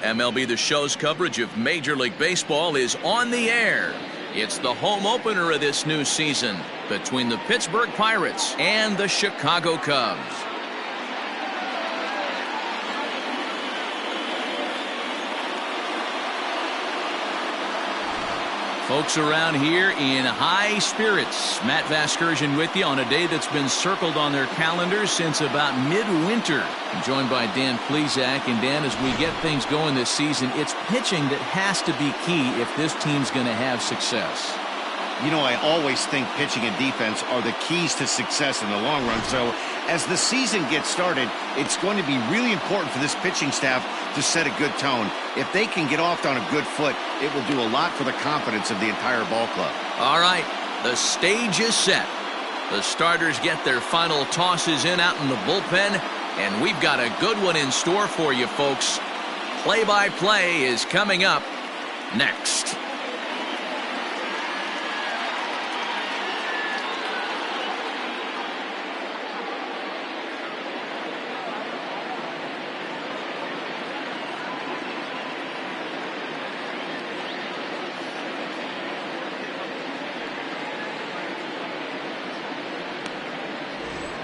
MLB The Show's coverage of Major League Baseball is on the air. It's the home opener of this new season between the Pittsburgh Pirates and the Chicago Cubs. Folks around here in high spirits. Matt Vasgersian with you on a day that's been circled on their calendars since about midwinter. I'm joined by Dan Plesac. And Dan, as we get things going this season, it's pitching that has to be key if this team's going to have success. You know, I always think pitching and defense are the keys to success in the long run. So as the season gets started, it's going to be really important for this pitching staff to set a good tone. If they can get off on a good foot, it will do a lot for the confidence of the entire ball club. All right, the stage is set. The starters get their final tosses in out in the bullpen, and we've got a good one in store for you, folks. Play-by-play is coming up next.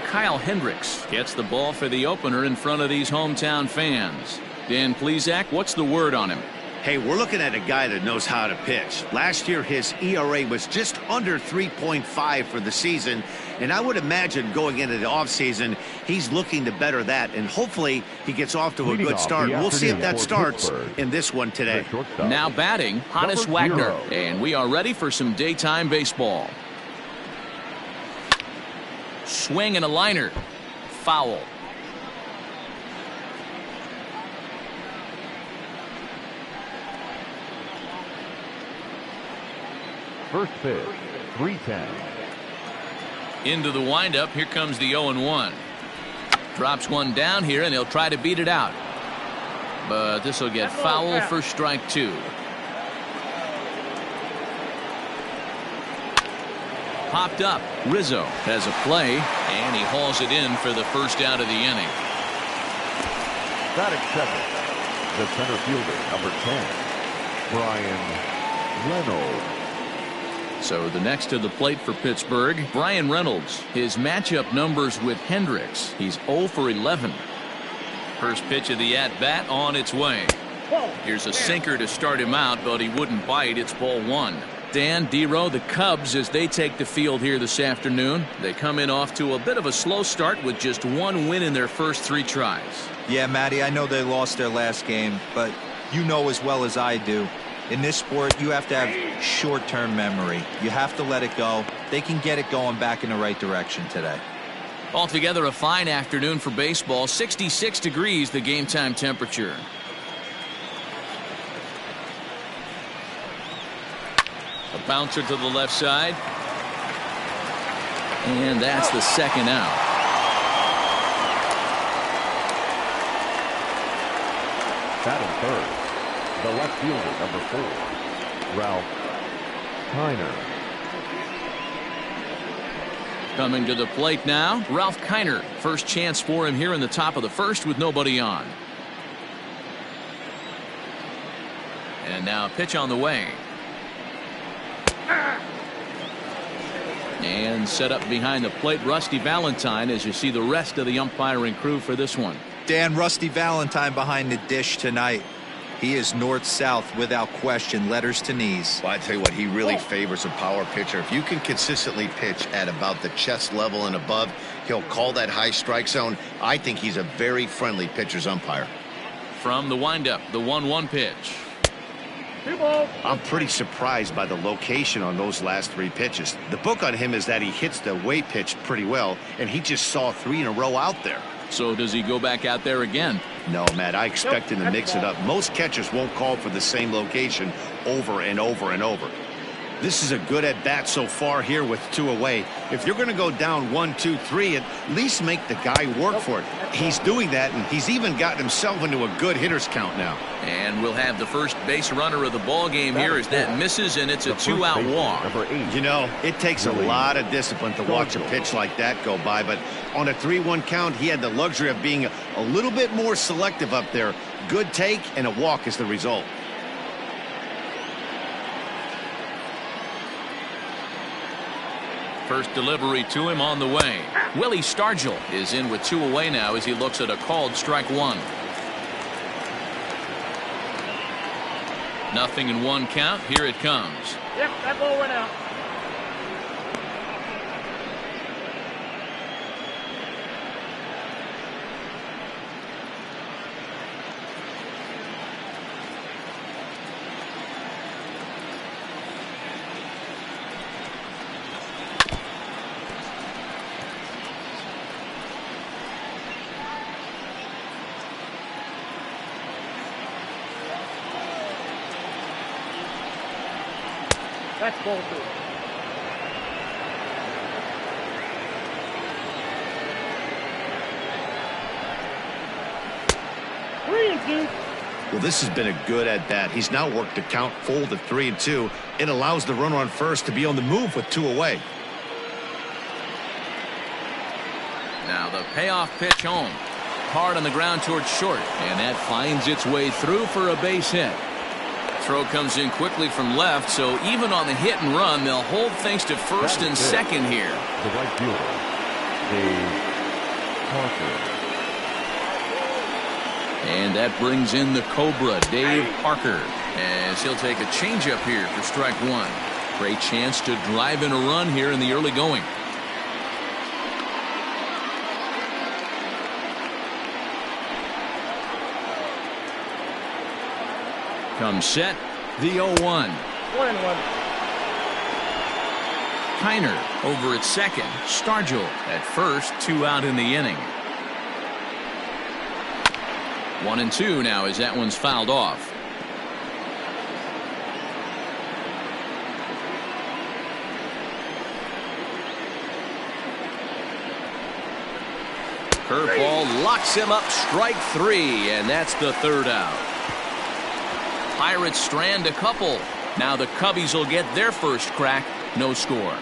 Kyle Hendricks gets the ball for the opener in front of these hometown fans. Dan Plesac, what's the word on him? Hey, we're looking at a guy that knows how to pitch. Last year, his ERA was just under 3.5 for the season, and I would imagine going into the offseason, he's looking to better that, and hopefully he gets off to a good start. We'll see if that starts in this one today. Now batting, Hannes Wagner, and we are ready for some daytime baseball. Swing and a liner. Foul. First pitch, 3-10. Into the windup. Here comes the 0-1. Drops one down here, and he'll try to beat it out. But this will get foul for strike two. Popped up. Rizzo has a play, and he hauls it in for the first out of the inning. Batting second, the center fielder, number 10, Brian Reynolds. So the next to the plate for Pittsburgh, Brian Reynolds. His matchup numbers with Hendricks. He's 0 for 11. First pitch of the at-bat on its way. Here's a sinker to start him out, but he wouldn't bite. It's ball one. Dan, D-Row, the Cubs, as they take the field here this afternoon, they come in off to a bit of a slow start with just one win in their first three tries. Yeah, Matty, I know they lost their last game, but you know as well as I do, in this sport, you have to have short-term memory. You have to let it go. They can get it going back in the right direction today. Altogether, a fine afternoon for baseball. 66 degrees, the game time temperature. A bouncer to the left side. And that's the second out. Batting third, the left fielder, number 4, Ralph Kiner. Coming to the plate now, Ralph Kiner. First chance for him here in the top of the first with nobody on. And now a pitch on the way. And set up behind the plate, Rusty Valentine, as you see the rest of the umpiring crew for this one. Dan, Rusty Valentine behind the dish tonight. He is north-south without question, letters to knees. Well, I tell you what, he really favors a power pitcher. If you can consistently pitch at about the chest level and above, he'll call that high strike zone. I think he's a very friendly pitcher's umpire. From the windup, the 1-1 pitch. I'm pretty surprised by the location on those last three pitches. The book on him is that he hits the weight pitch pretty well, and he just saw 3 in a row out there. So does he go back out there again? No, Matt, I expect him to mix it up. Most catchers won't call for the same location over and over and over. This is a good at-bat so far here with 2 away. If you're going to go down 1, 2, 3, at least make the guy work for it. He's doing that, and he's even gotten himself into a good hitter's count now. And we'll have the first base runner of the ball game here as that misses, and it's a 2-out walk. You know, it takes a lot of discipline to watch a pitch like that go by, but on a 3-1 count, he had the luxury of being a little bit more selective up there. Good take, and a walk is the result. First delivery to him on the way. Willie Stargell is in with 2 away now as he looks at a called strike 1. Nothing in 1 count. Here it comes. Yep, that ball went out. That's ball 2. Three and 2. Well, this has been a good at-bat. He's now worked the count full to 3 and 2. It allows the runner on first to be on the move with 2 away. Now the payoff pitch home. Hard on the ground towards short, and that finds its way through for a base hit. Throw comes in quickly from left, so even on the hit and run, they'll hold things to first and second here. The right fielder, Dave Parker. And that brings in the Cobra, Dave Parker, as he'll take a changeup here for strike 1. Great chance to drive in a run here in the early going. Comes set, the 0-1. 1-1. Kiner over at second. Stargell at first, 2 out in the inning. 1-2 now as that one's fouled off. Curveball locks him up, strike 3, and that's the 3rd out. Pirates strand a couple. Now the Cubbies will get their first crack. No score.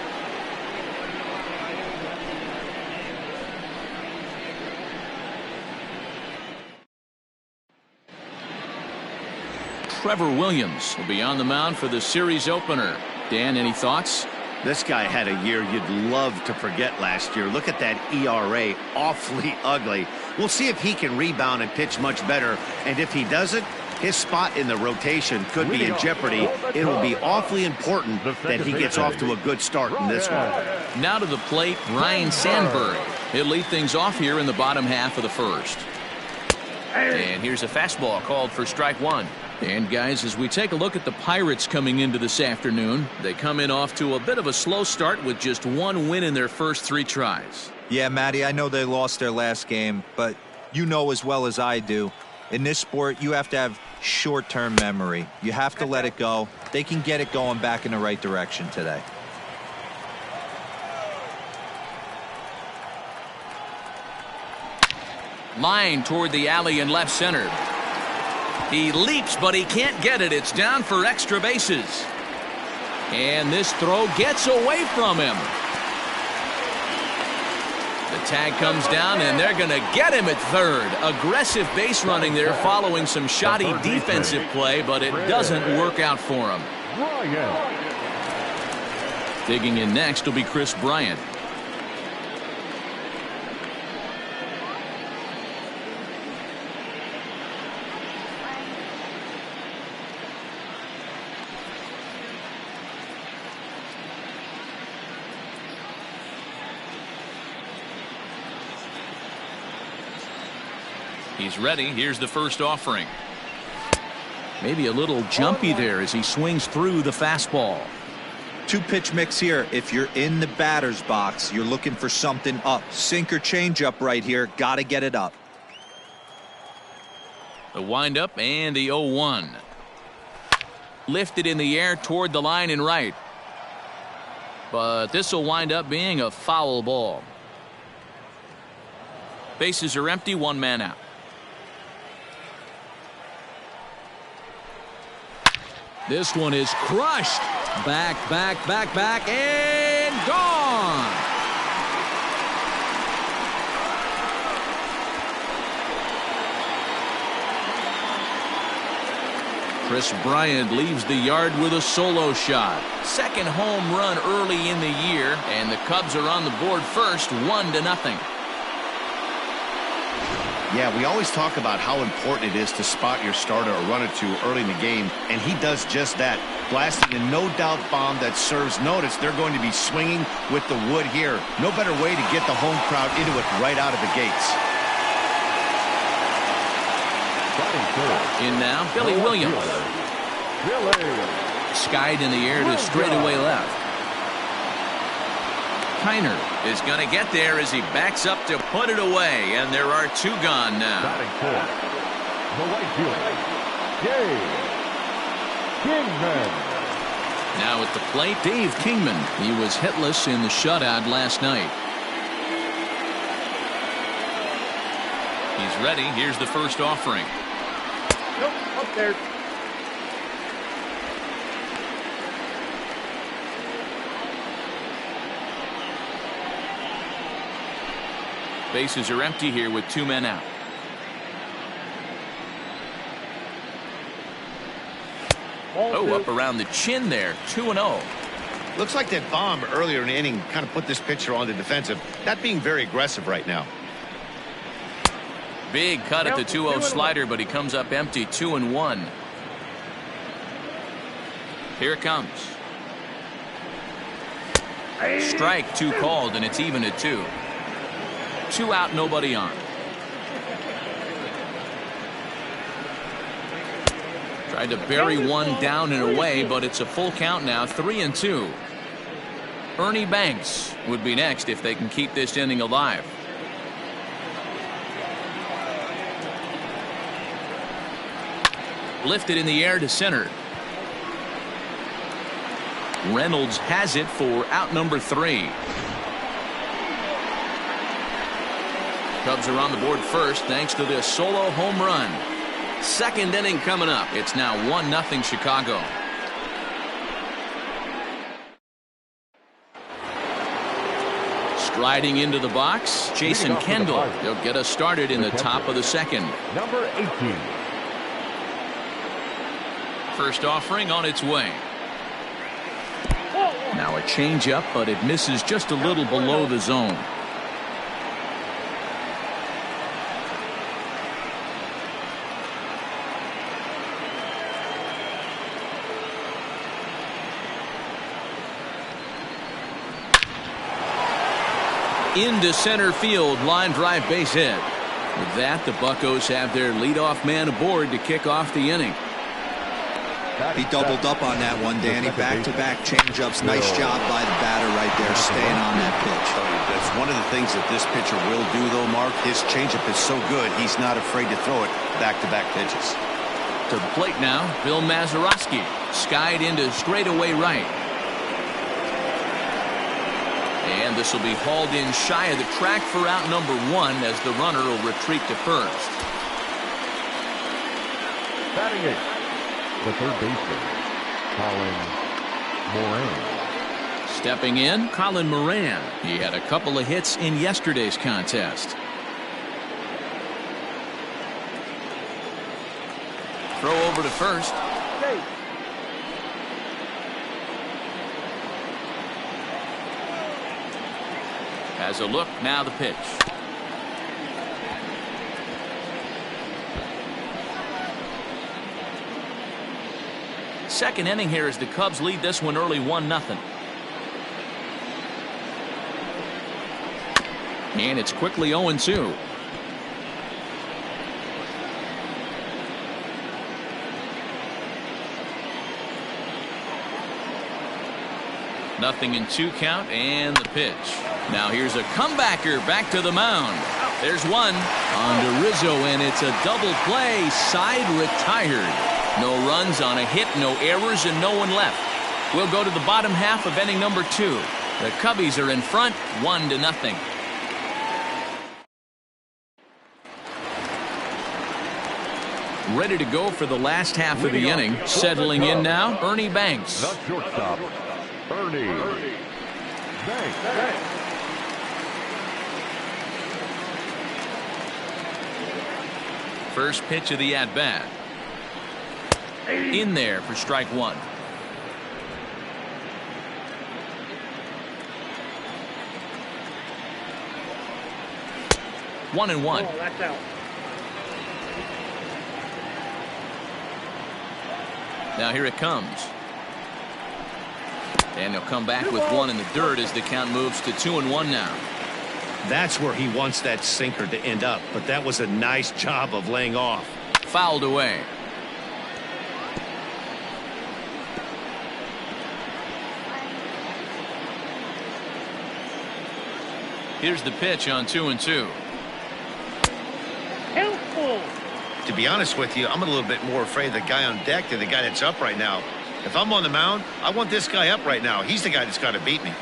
Trevor Williams will be on the mound for the series opener. Dan, any thoughts? This guy had a year you'd love to forget last year. Look at that ERA, awfully ugly. We'll see if he can rebound and pitch much better. And if he doesn't, his spot in the rotation could be in jeopardy. It will be awfully important that he gets off to a good start in this one. Now to the plate, Ryan Sandberg. He'll lead things off here in the bottom half of the first. And here's a fastball called for strike 1. And guys, as we take a look at the Pirates coming into this afternoon, they come in off to a bit of a slow start with just 1 win in their first 3 tries. Yeah, Matty, I know they lost their last game, but you know as well as I do, in this sport, you have to have short-term memory. You have to let it go. They can get it going back in the right direction today. Line toward the alley in left center. He leaps, but he can't get it. It's down for extra bases. And this throw gets away from him. The tag comes down, and they're going to get him at third. Aggressive base running there following some shoddy defensive play, but it doesn't work out for him. Digging in next will be Chris Bryant. He's ready. Here's the first offering. Maybe a little jumpy there as he swings through the fastball. 2-pitch mix here. If you're in the batter's box, you're looking for something up. Sinker changeup right here. Got to get it up. The windup and the 0-1. Lifted in the air toward the line and right. But this will wind up being a foul ball. Bases are empty, one man out. This one is crushed. Back, and gone. Kris Bryant leaves the yard with a solo shot. Second home run early in the year, and the Cubs are on the board first, 1-0. Yeah, we always talk about how important it is to spot your starter or run it to early in the game, and he does just that, blasting a no-doubt bomb that serves notice. They're going to be swinging with the wood here. No better way to get the home crowd into it right out of the gates. In now, Billy Williams. Skied in the air to straightaway left. Kiner is going to get there as he backs up to put it away, and there are two gone now. Batting fourth, the right fielder, Kingman. Now at the plate, Dave Kingman. He was hitless in the shutout last night. He's ready. Here's the first offering. Nope, up there. Bases are empty here with two men out. Oh, up around the chin there. 2-0. Looks like that bomb earlier in the inning kind of put this pitcher on the defensive. Not being very aggressive right now. Big cut at the 2-0 slider, but he comes up empty. 2-1. Here it comes. Strike two called, and it's even at 2. 2 out, nobody on. Tried to bury one down and away, but it's a full count now. 3-2. Ernie Banks would be next if they can keep this inning alive. Lifted in the air to center. Reynolds has it for out number 3. Cubs are on the board first thanks to this solo home run. Second inning coming up. It's now 1-0 Chicago. Striding into the box, Jason Kendall. He'll get us started in the top of the second. Number 18. First offering on its way. Now a changeup, but it misses just a little below the zone. Into center field, line drive, base hit. With that, the Buccos have their leadoff man aboard to kick off the inning. He doubled up on that one, Danny. Back-to-back changeups. Nice job by the batter right there, staying on that pitch. That's one of the things that this pitcher will do, though, Mark. His changeup is so good, he's not afraid to throw it back-to-back pitches. To the plate now, Bill Mazeroski. Skied into straightaway right. And this will be hauled in shy of the track for out number 1 as the runner will retreat to first. Batting it, the third baseman, Colin Moran. Stepping in, Colin Moran. He had a couple of hits in yesterday's contest. Throw over to first. Has a look, now the pitch. Second inning here as the Cubs lead this one early 1-0. And it's quickly 0-2. Nothing in 2 count, and the pitch. Now here's a comebacker back to the mound. There's one on to Rizzo, and it's a double play. Side retired. No runs on a hit, no errors, and no one left. We'll go to the bottom half of inning number 2. The Cubbies are in front, 1-0. Ready to go for the last half of the inning. Settling in now, Ernie Banks. The shortstop, Ernie Banks. First pitch of the at-bat. In there for strike one. One and one. Oh, that's out. Now here it comes. And he'll come back with one in the dirt as the count moves to 2-1 now. That's where he wants that sinker to end up, but that was a nice job of laying off. Fouled away. Here's the pitch on 2-2. Helpful. To be honest with you, I'm a little bit more afraid of the guy on deck than the guy that's up right now. If I'm on the mound, I want this guy up right now. He's the guy that's got to beat me.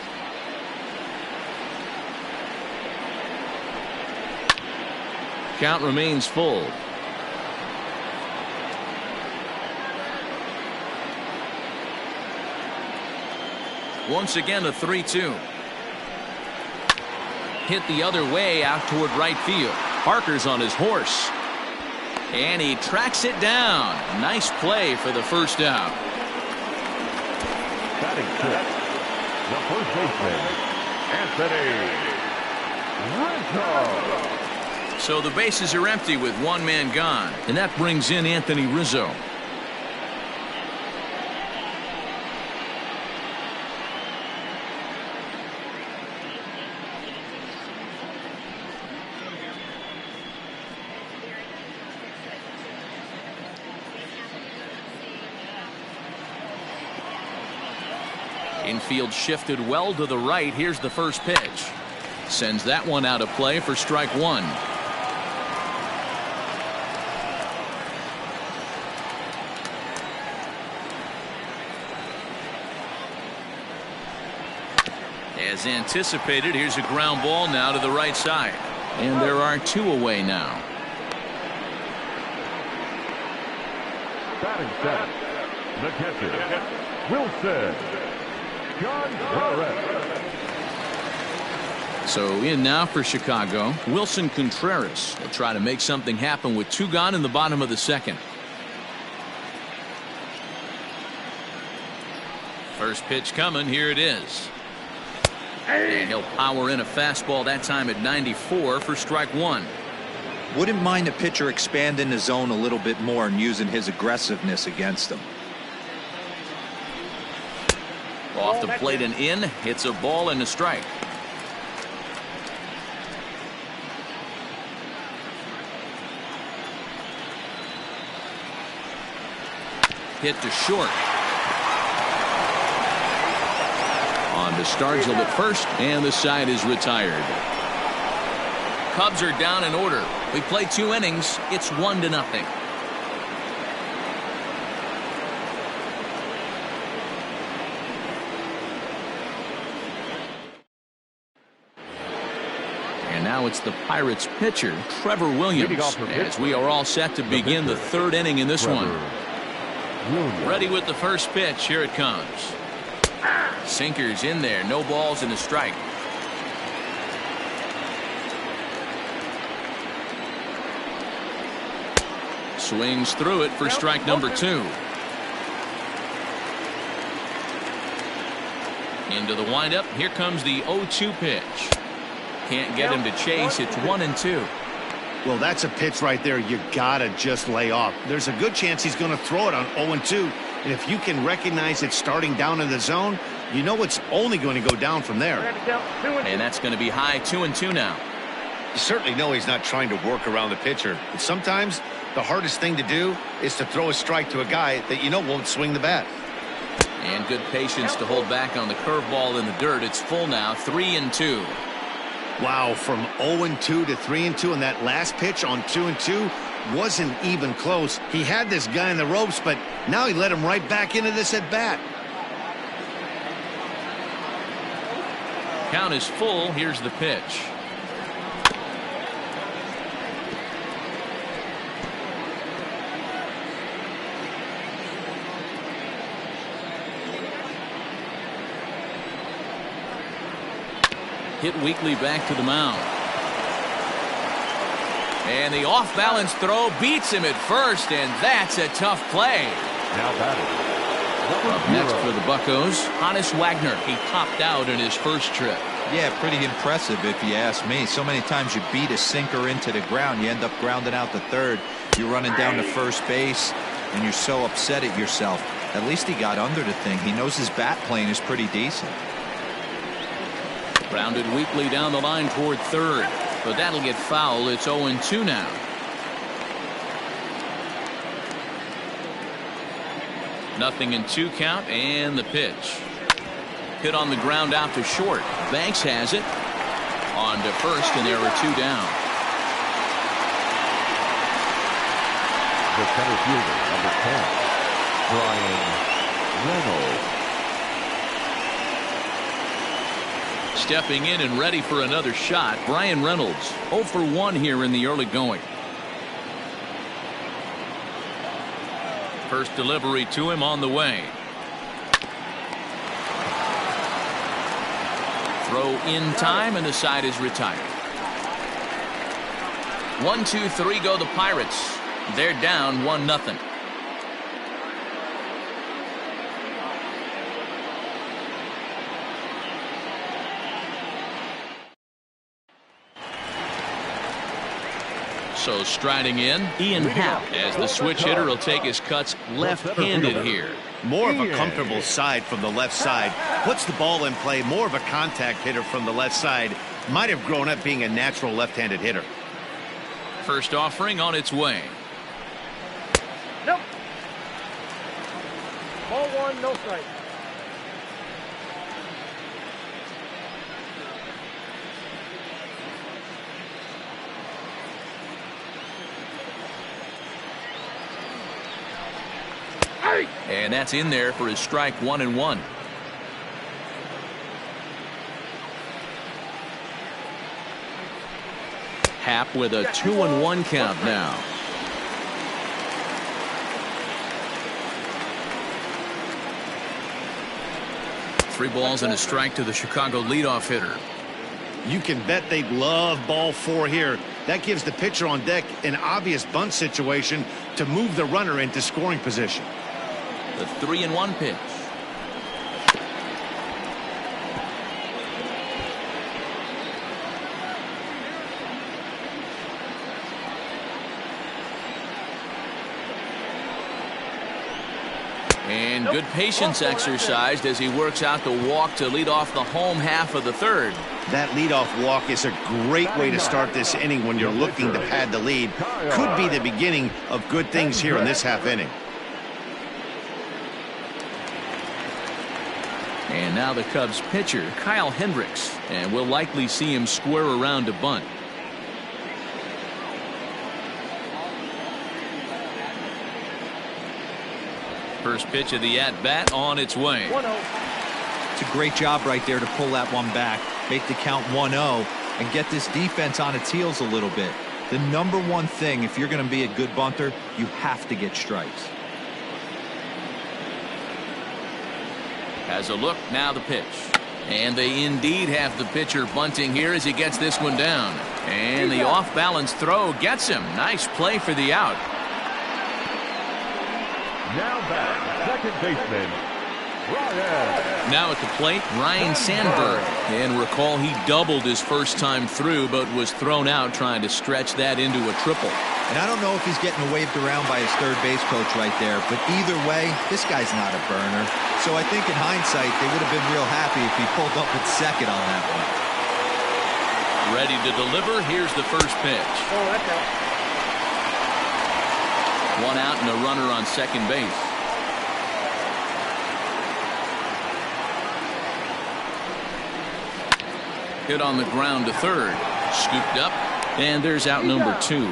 Count remains full. Once again a 3-2. Hit the other way out toward right field. Parker's on his horse. And he tracks it down. Nice play for the first out. Batting six, the first baseman, Anthony Rizzo. So the bases are empty with one man gone. And that brings in Anthony Rizzo. Infield shifted well to the right. Here's the first pitch. Sends that one out of play for strike one. As anticipated, here's a ground ball now to the right side. And there are two away now. Batting seven, the catcher, Wilson Contreras. So in now for Chicago, Wilson Contreras will try to make something happen with two gone in the bottom of the second. First pitch coming. Here it is. And he'll power in a fastball that time at 94 for strike one. Wouldn't mind a pitcher expanding the zone a little bit more and using his aggressiveness against them. Off the plate and in. Hits a ball and a strike. Hit to short. On to Stargell at first, and the side is retired. Cubs are down in order. We play 2 innings. It's 1-0. And now it's the Pirates pitcher, Trevor Williams, as we are all set to begin the 3rd inning in this one. Ready with the first pitch. Here it comes. Sinkers in there. No balls and a strike. Swings through it for strike number 2. Into the windup. Here comes the 0-2 pitch. Can't get him to chase. It's 1-2. Well, that's a pitch right there you gotta just lay off. There's a good chance he's going to throw it on 0-2. And if you can recognize it starting down in the zone, you know it's only going to go down from there. And that's going to be high. 2-2 now. You certainly know he's not trying to work around the pitcher. But sometimes the hardest thing to do is to throw a strike to a guy that you know won't swing the bat. And good patience to hold back on the curveball in the dirt. It's full now. 3-2. Wow, from 0-2 to 3-2, and that last pitch on 2-2 wasn't even close. He had this guy in the ropes, but now he let him right back into this at bat. Count is full. Here's the pitch. Hit weakly back to the mound. And the off-balance throw beats him at first, and that's a tough play. Now batting. Up next for the Buccos, Hannes Wagner. He popped out in his first trip. Yeah, pretty impressive if you ask me. So many times you beat a sinker into the ground, you end up grounding out to third. You're running down to first base, and you're so upset at yourself. At least he got under the thing. He knows his bat plane is pretty decent. Grounded weakly down the line toward third, but that'll get foul. It's 0-2 now. Nothing in 2 count, and the pitch. Hit on the ground out to short. Banks has it. On to first, and there are 2 down. The center fielder, number 10, Brian Reynolds. Stepping in and ready for another shot, Brian Reynolds. 0 for 1 here in the early going. First delivery to him on the way. Throw in time, and the side is retired. 1, 2, 3 go the Pirates. They're down 1-0. So striding in, Ian Happ, as the switch hitter will take his cuts left-handed here. More of a comfortable side from the left side. Puts the ball in play. More of a contact hitter from the left side. Might have grown up being a natural left-handed hitter. First offering on its way. Nope. Ball 1, no strike. And that's in there for his strike 1-1. Happ with a 2-1 count now. Three balls and a strike to the Chicago leadoff hitter. You can bet they'd love ball 4 here. That gives the pitcher on deck an obvious bunt situation to move the runner into scoring position. The 3-1 pitch. And good patience exercised as he works out the walk to lead off the home half of the third. That leadoff walk is a great way to start this inning when you're looking to pad the lead. Could be the beginning of good things here in this half inning. And now the Cubs pitcher, Kyle Hendricks, and we'll likely see him square around to bunt. First pitch of the at-bat on its way. 1-0. It's a great job right there to pull that one back, make the count 1-0, and get this defense on its heels a little bit. The number one thing, if you're going to be a good bunter, you have to get strikes. Has a look, now the pitch. And they indeed have the pitcher bunting here as he gets this one down. And the off-balance throw gets him. Nice play for the out. Now back, second baseman, Ryan. Now at the plate, Ryan Sandberg. And recall he doubled his first time through, but was thrown out trying to stretch that into a triple. And I don't know if he's getting waved around by his third base coach right there, but either way, this guy's not a burner. So I think in hindsight, they would have been real happy if he pulled up at second on that one. Ready to deliver. Here's the first pitch. Oh, that's out. 1 out and a runner on second base. Hit on the ground to third. Scooped up, and there's out number 2.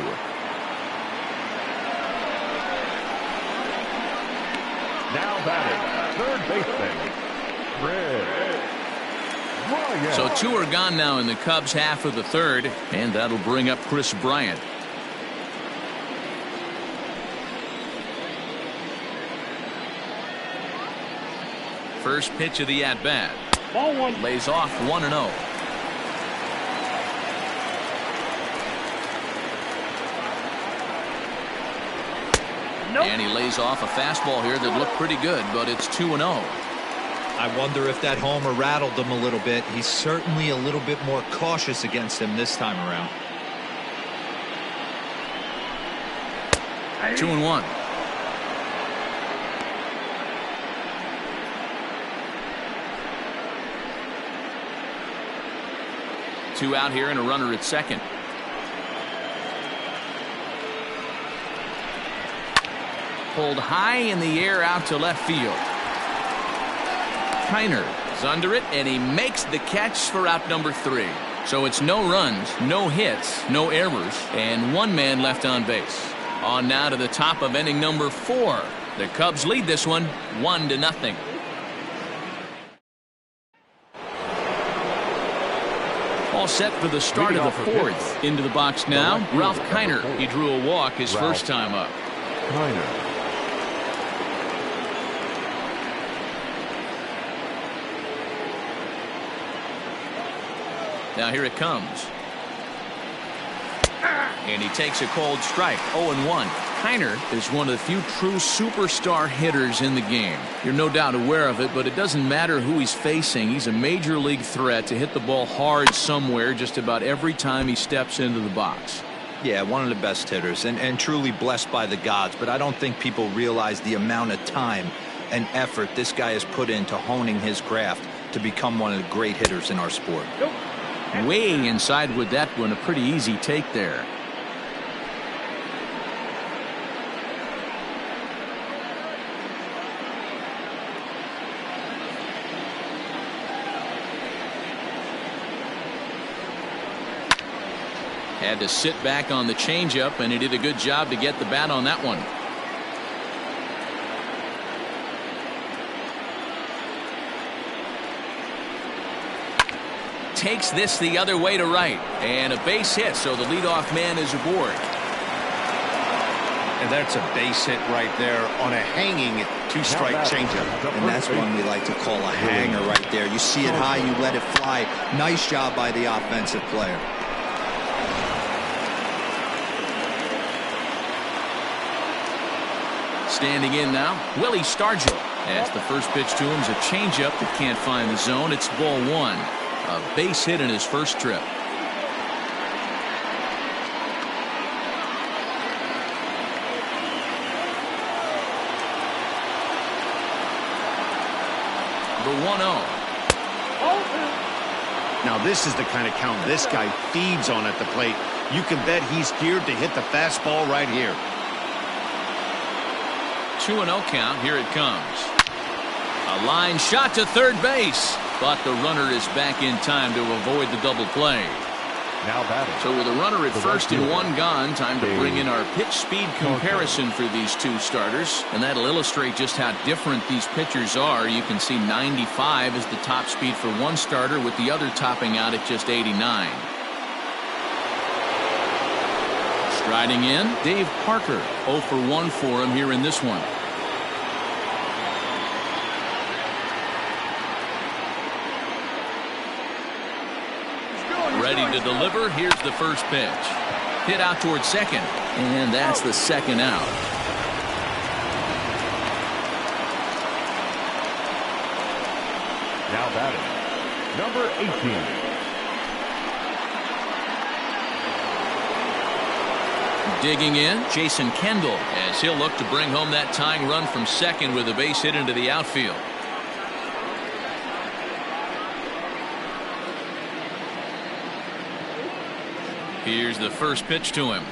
Now batting, third baseman, Chris So 2 are gone now in the Cubs half of the third, and that'll bring up Chris Bryant. First pitch of the at-bat. Ball one. Lays off 1-0. Nope. And he lays off a fastball here that looked pretty good, but it's 2-0. I wonder if that homer rattled him a little bit. He's certainly a little bit more cautious against him this time around. 2-1. Two out here and a runner at second. Pulled high in the air out to left field. Kiner is under it, and he makes the catch for out number 3. So it's no runs, no hits, no errors, and 1 man left on base. On now to the top of inning number 4. The Cubs lead this one 1-0. All set for the start of the 4th. Into the box now, Ralph Kiner. He drew a walk his first time up. Kiner. Now here it comes. And he takes a cold strike. 0-1. Kiner is one of the few true superstar hitters in the game. You're no doubt aware of it, but it doesn't matter who he's facing. He's a major league threat to hit the ball hard somewhere just about every time he steps into the box. Yeah, one of the best hitters and truly blessed by the gods, but I don't think people realize the amount of time and effort this guy has put into honing his craft to become one of the great hitters in our sport. Nope. Way inside with that one, a pretty easy take there. Had to sit back on the changeup, and he did a good job to get the bat on that one. Takes this the other way to right, and a base hit, so the leadoff man is aboard. And that's a base hit right there on a hanging 2-strike changeup. And that's one we like to call a hanger right there. You see it high, you let it fly. Nice job by the offensive player. Standing in now, Willie Stargell. As the first pitch to him is a changeup that can't find the zone. It's ball 1. A base hit in his first trip. The 1-0. Now this is the kind of count this guy feeds on at the plate. You can bet he's geared to hit the fastball right here. 2-0 count. Here it comes. A line shot to third base, but the runner is back in time to avoid the double play. Now batting. So with a runner at first and 1 gone, time to bring in our pitch speed comparison for these 2 starters, and that'll illustrate just how different these pitchers are. You can see 95 is the top speed for one starter, with the other topping out at just 89. Striding in, Dave Parker. 0 for 1 for him here in this one. Ready to deliver. Here's the first pitch. Hit out towards second, and that's the second out. Now batting, number 18. Digging in, Jason Kendall, as he'll look to bring home that tying run from second with a base hit into the outfield. Here's the first pitch to him.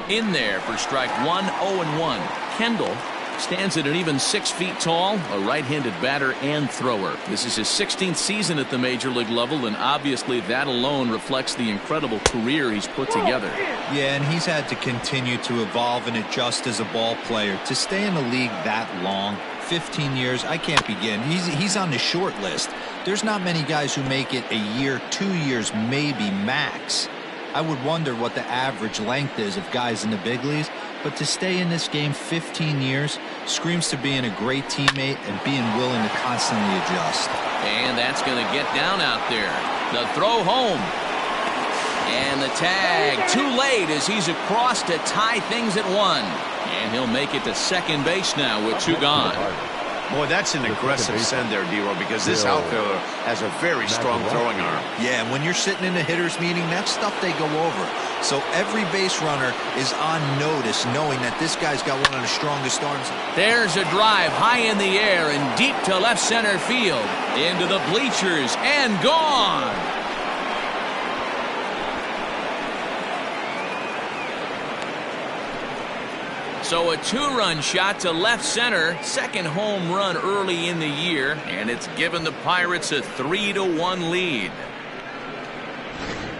In there for strike 1, 0-1. Kendall stands at an even 6 feet tall, a right-handed batter and thrower. This is his 16th season at the major league level, and obviously that alone reflects the incredible career he's put together. Yeah, and he's had to continue to evolve and adjust as a ball player. To stay in the league that long, 15 years, I can't begin. He's on the short list. There's not many guys who make it a year, 2 years, maybe max. I would wonder what the average length is of guys in the big leagues, but to stay in this game 15 years screams to being a great teammate and being willing to constantly adjust. And that's going to get down out there. The throw home. And the tag too late as he's across to tie things at 1. And he'll make it to second base now with 2 gone. Boy, that's an aggressive send there, D-Row, because this outfielder has a very strong throwing arm. Yeah, and when you're sitting in a hitter's meeting, that's stuff they go over. So every base runner is on notice, knowing that this guy's got one of the strongest arms. There's a drive high in the air and deep to left center field. Into the bleachers and gone. So a 2-run shot to left center, second home run early in the year, and it's given the Pirates a 3-1 lead.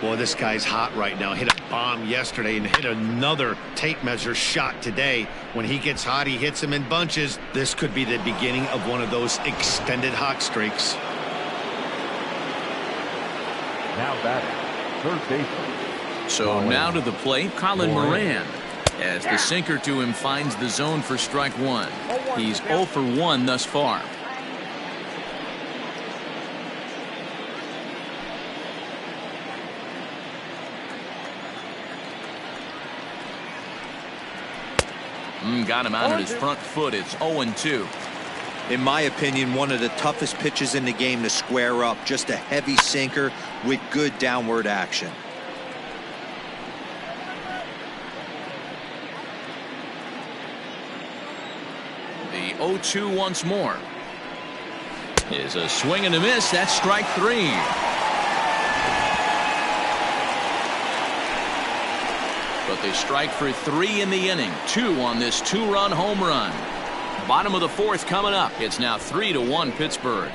Boy, this guy's hot right now. Hit a bomb yesterday and hit another tape measure shot today. When he gets hot, he hits them in bunches. This could be the beginning of one of those extended hot streaks. Now batting, third baseman. So now to the plate, Colin Moran. As the sinker to him finds the zone for strike 1. He's 0 for 1 thus far. Got him out at his front foot. It's 0-2. In my opinion, one of the toughest pitches in the game to square up. Just a heavy sinker with good downward action. The 0-2 once more. Is a swing and a miss. That's strike 3. But they strike for 3 in the inning. 2 on this 2-run home run. Bottom of the 4th coming up. It's now 3-1 Pittsburgh.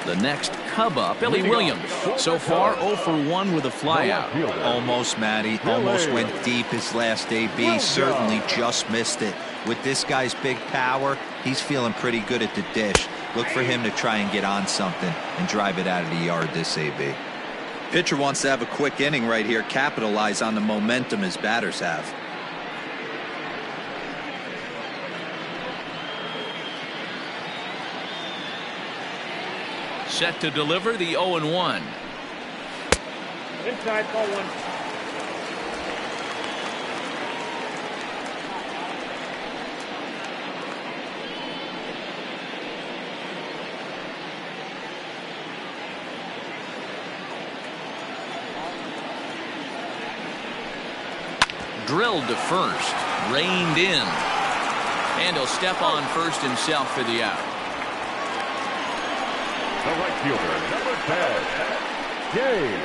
The next Cub up, Billy Williams. So far 0 for 1 with a flyout. Almost, Matty. Almost went deep his last AB. Certainly just missed it. With this guy's big power, he's feeling pretty good at the dish. Look for him to try and get on something and drive it out of the yard this AB. Pitcher wants to have a quick inning right here, capitalize on the momentum his batters have. Set to deliver the 0-1. Inside, ball 1. Drilled to first, reined in, and he'll step on first himself for the out. The right fielder, number 10, Dave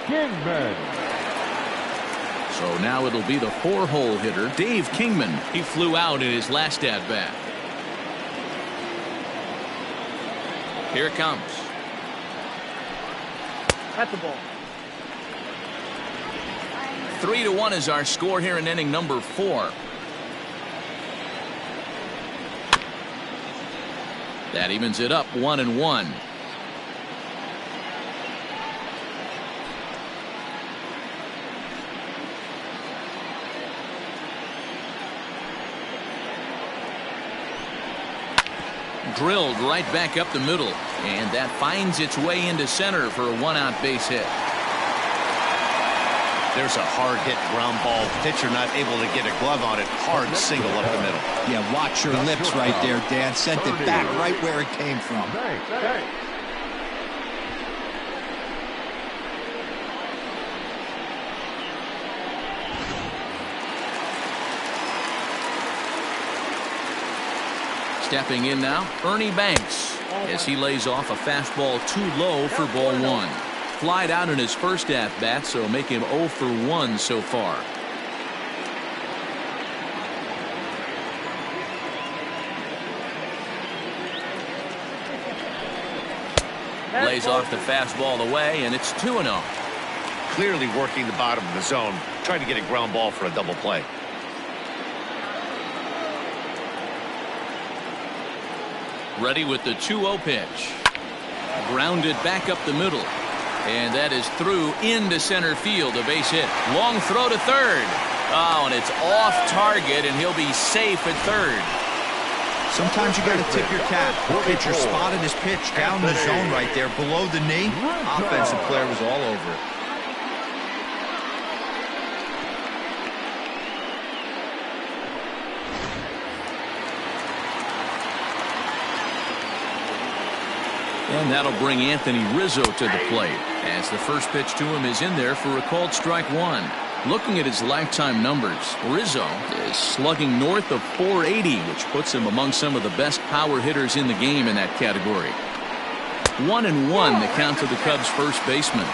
Kingman. So now it'll be the 4-hole hitter, Dave Kingman. He flew out in his last at-bat. Here it comes. At the ball. 3-1 is our score here in inning number 4. That evens it up 1-1. Drilled right back up the middle, and that finds its way into center for a 1-out base hit. There's a hard hit ground ball. Pitcher not able to get a glove on it. Hard single up the middle. Yeah, watch your lips right there, Dan. Sent it back right where it came from. Stepping in now, Ernie Banks, as he lays off a fastball too low for ball 1. Flied out in his first at-bat, so make him 0 for 1 so far. Lays off the fastball away, and it's 2-0. Clearly working the bottom of the zone, trying to get a ground ball for a double play. Ready with the 2-0 pitch. Grounded back up the middle. And that is through into center field. A base hit. Long throw to third. Oh, and it's off target, and he'll be safe at third. Sometimes you got to tip your cap. The pitcher spotted his pitch down the zone right there below the knee. Offensive player was all over it. And that'll bring Anthony Rizzo to the plate as the first pitch to him is in there for a called strike one. Looking at his lifetime numbers, Rizzo is slugging north of .480, which puts him among some of the best power hitters in the game in that category. 1-1 the count to the Cubs first baseman.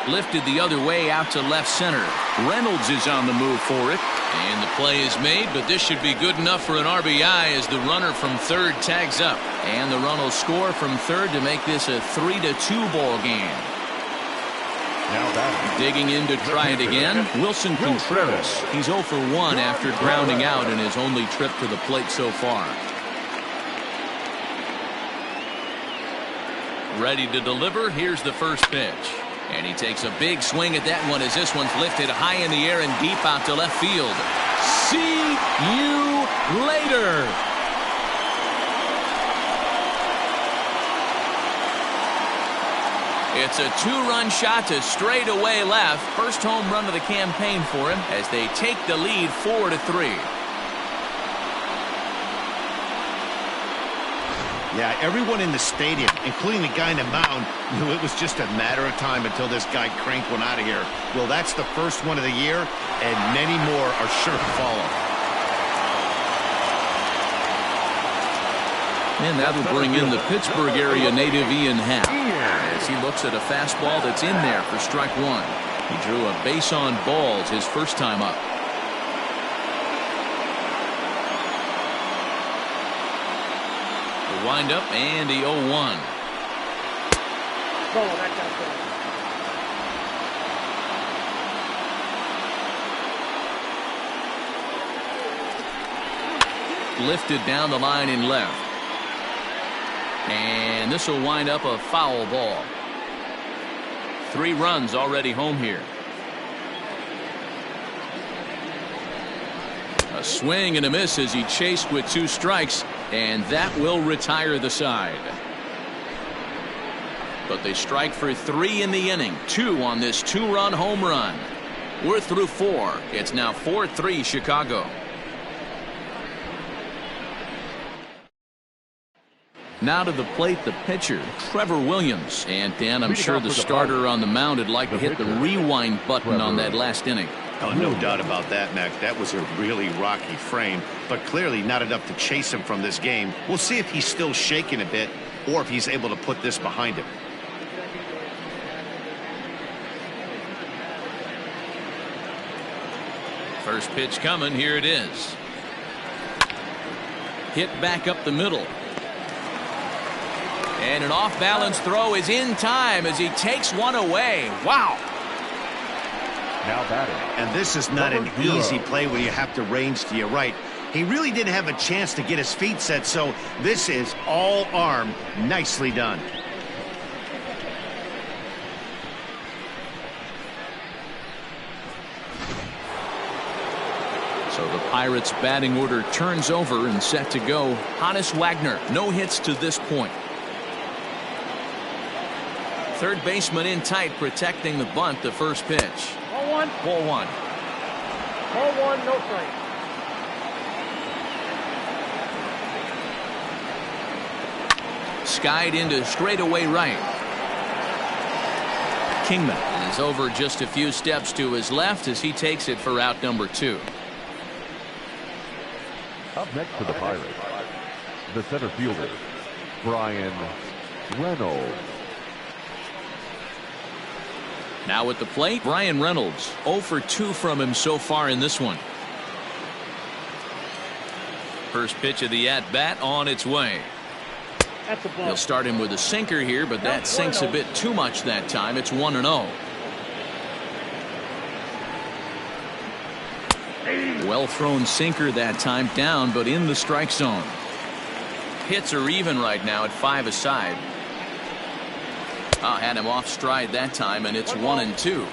Lifted the other way out to left center. Reynolds is on the move for it. And the play is made, but this should be good enough for an RBI as the runner from third tags up. And the run will score from third to make this a 3-2 ball game. Now digging in to try it again. Wilson Contreras. He's 0 for 1 after grounding out in his only trip to the plate so far. Ready to deliver. Here's the first pitch. And he takes a big swing at that one as this one's lifted high in the air and deep out to left field. See you later. It's a 2-run shot to straightaway left. First home run of the campaign for him as they take the lead 4-3. Yeah, everyone in the stadium, including the guy in the mound, knew it was just a matter of time until this guy cranked one out of here. Well, that's the first one of the year, and many more are sure to follow. And that'll bring in the Pittsburgh area native Ian Happ as he looks at a fastball that's in there for strike one. He drew a base on balls his first time up. Wind up and the 0-1. Lifted down the line in left. And this will wind up a foul ball. 3 runs already home here. A swing and a miss as he chased with 2 strikes. And that will retire the side. But they strike for 3 in the inning. 2 on this 2-run home run. We're through 4. It's now 4-3 Chicago. Now to the plate, the pitcher, Trevor Williams. And Dan, I'm sure the starter on the mound would like to hit the rewind button on that last inning. Oh, no doubt about that, Mac. That was a really rocky frame, but clearly not enough to chase him from this game. We'll see if he's still shaking a bit or if he's able to put this behind him. First pitch coming. Here it is. Hit back up the middle. And an off-balance throw is in time as he takes one away. Wow. Now batting. And this is not an easy play when you have to range to your right. He really didn't have a chance to get his feet set, so this is all arm. Nicely done. So the Pirates batting order turns over and set to go. Honus Wagner, no hits to this point. Third baseman in tight, protecting the bunt. The first pitch. 0-1. 4-1. 0-1, no strike. Skied into straightaway right. Kingman is over just a few steps to his left as he takes it for out number 2. Up next to the Pirates, the center fielder, Brian Reynolds. Now at the plate, Brian Reynolds. 0 for 2 from him so far in this one. First pitch of the at-bat on its way. That's a ball. He'll start him with a sinker here, but that sinks a bit too much that time. It's 1-0. Well thrown sinker that time, down but in the strike zone. Hits are even right now at 5 aside. Had him off stride that time, and it's 1-2.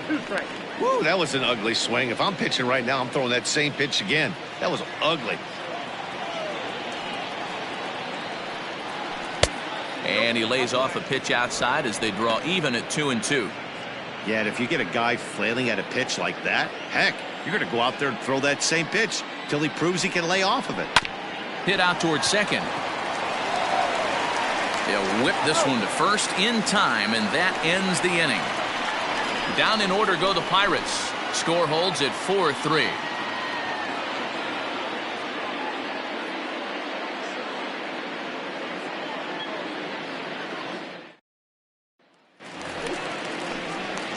Woo, that was an ugly swing. If I'm pitching right now, I'm throwing that same pitch again. That was ugly. And he lays off a pitch outside as they draw even at 2-2. Yeah, and if you get a guy flailing at a pitch like that, heck, you're going to go out there and throw that same pitch till he proves he can lay off of it. Hit out towards second. They'll whip this one to first in time, and that ends the inning. Down in order go the Pirates. Score holds at 4-3.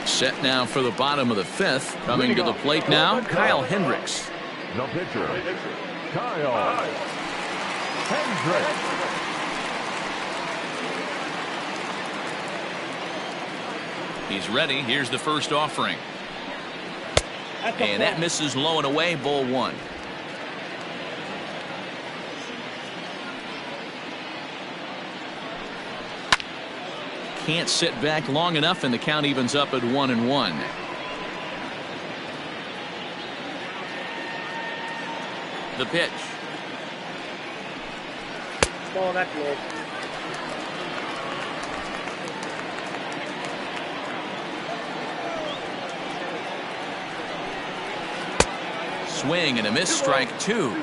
Set now for the bottom of the 5th. Coming to the plate now, Kyle Hendricks. The pitcher, Kyle Hendricks. He's ready. Here's the first offering. And that misses low and away. Ball 1. Can't sit back long enough, and the count evens up at 1-1. The pitch. Ball, that's low. Swing and a miss, strike 2.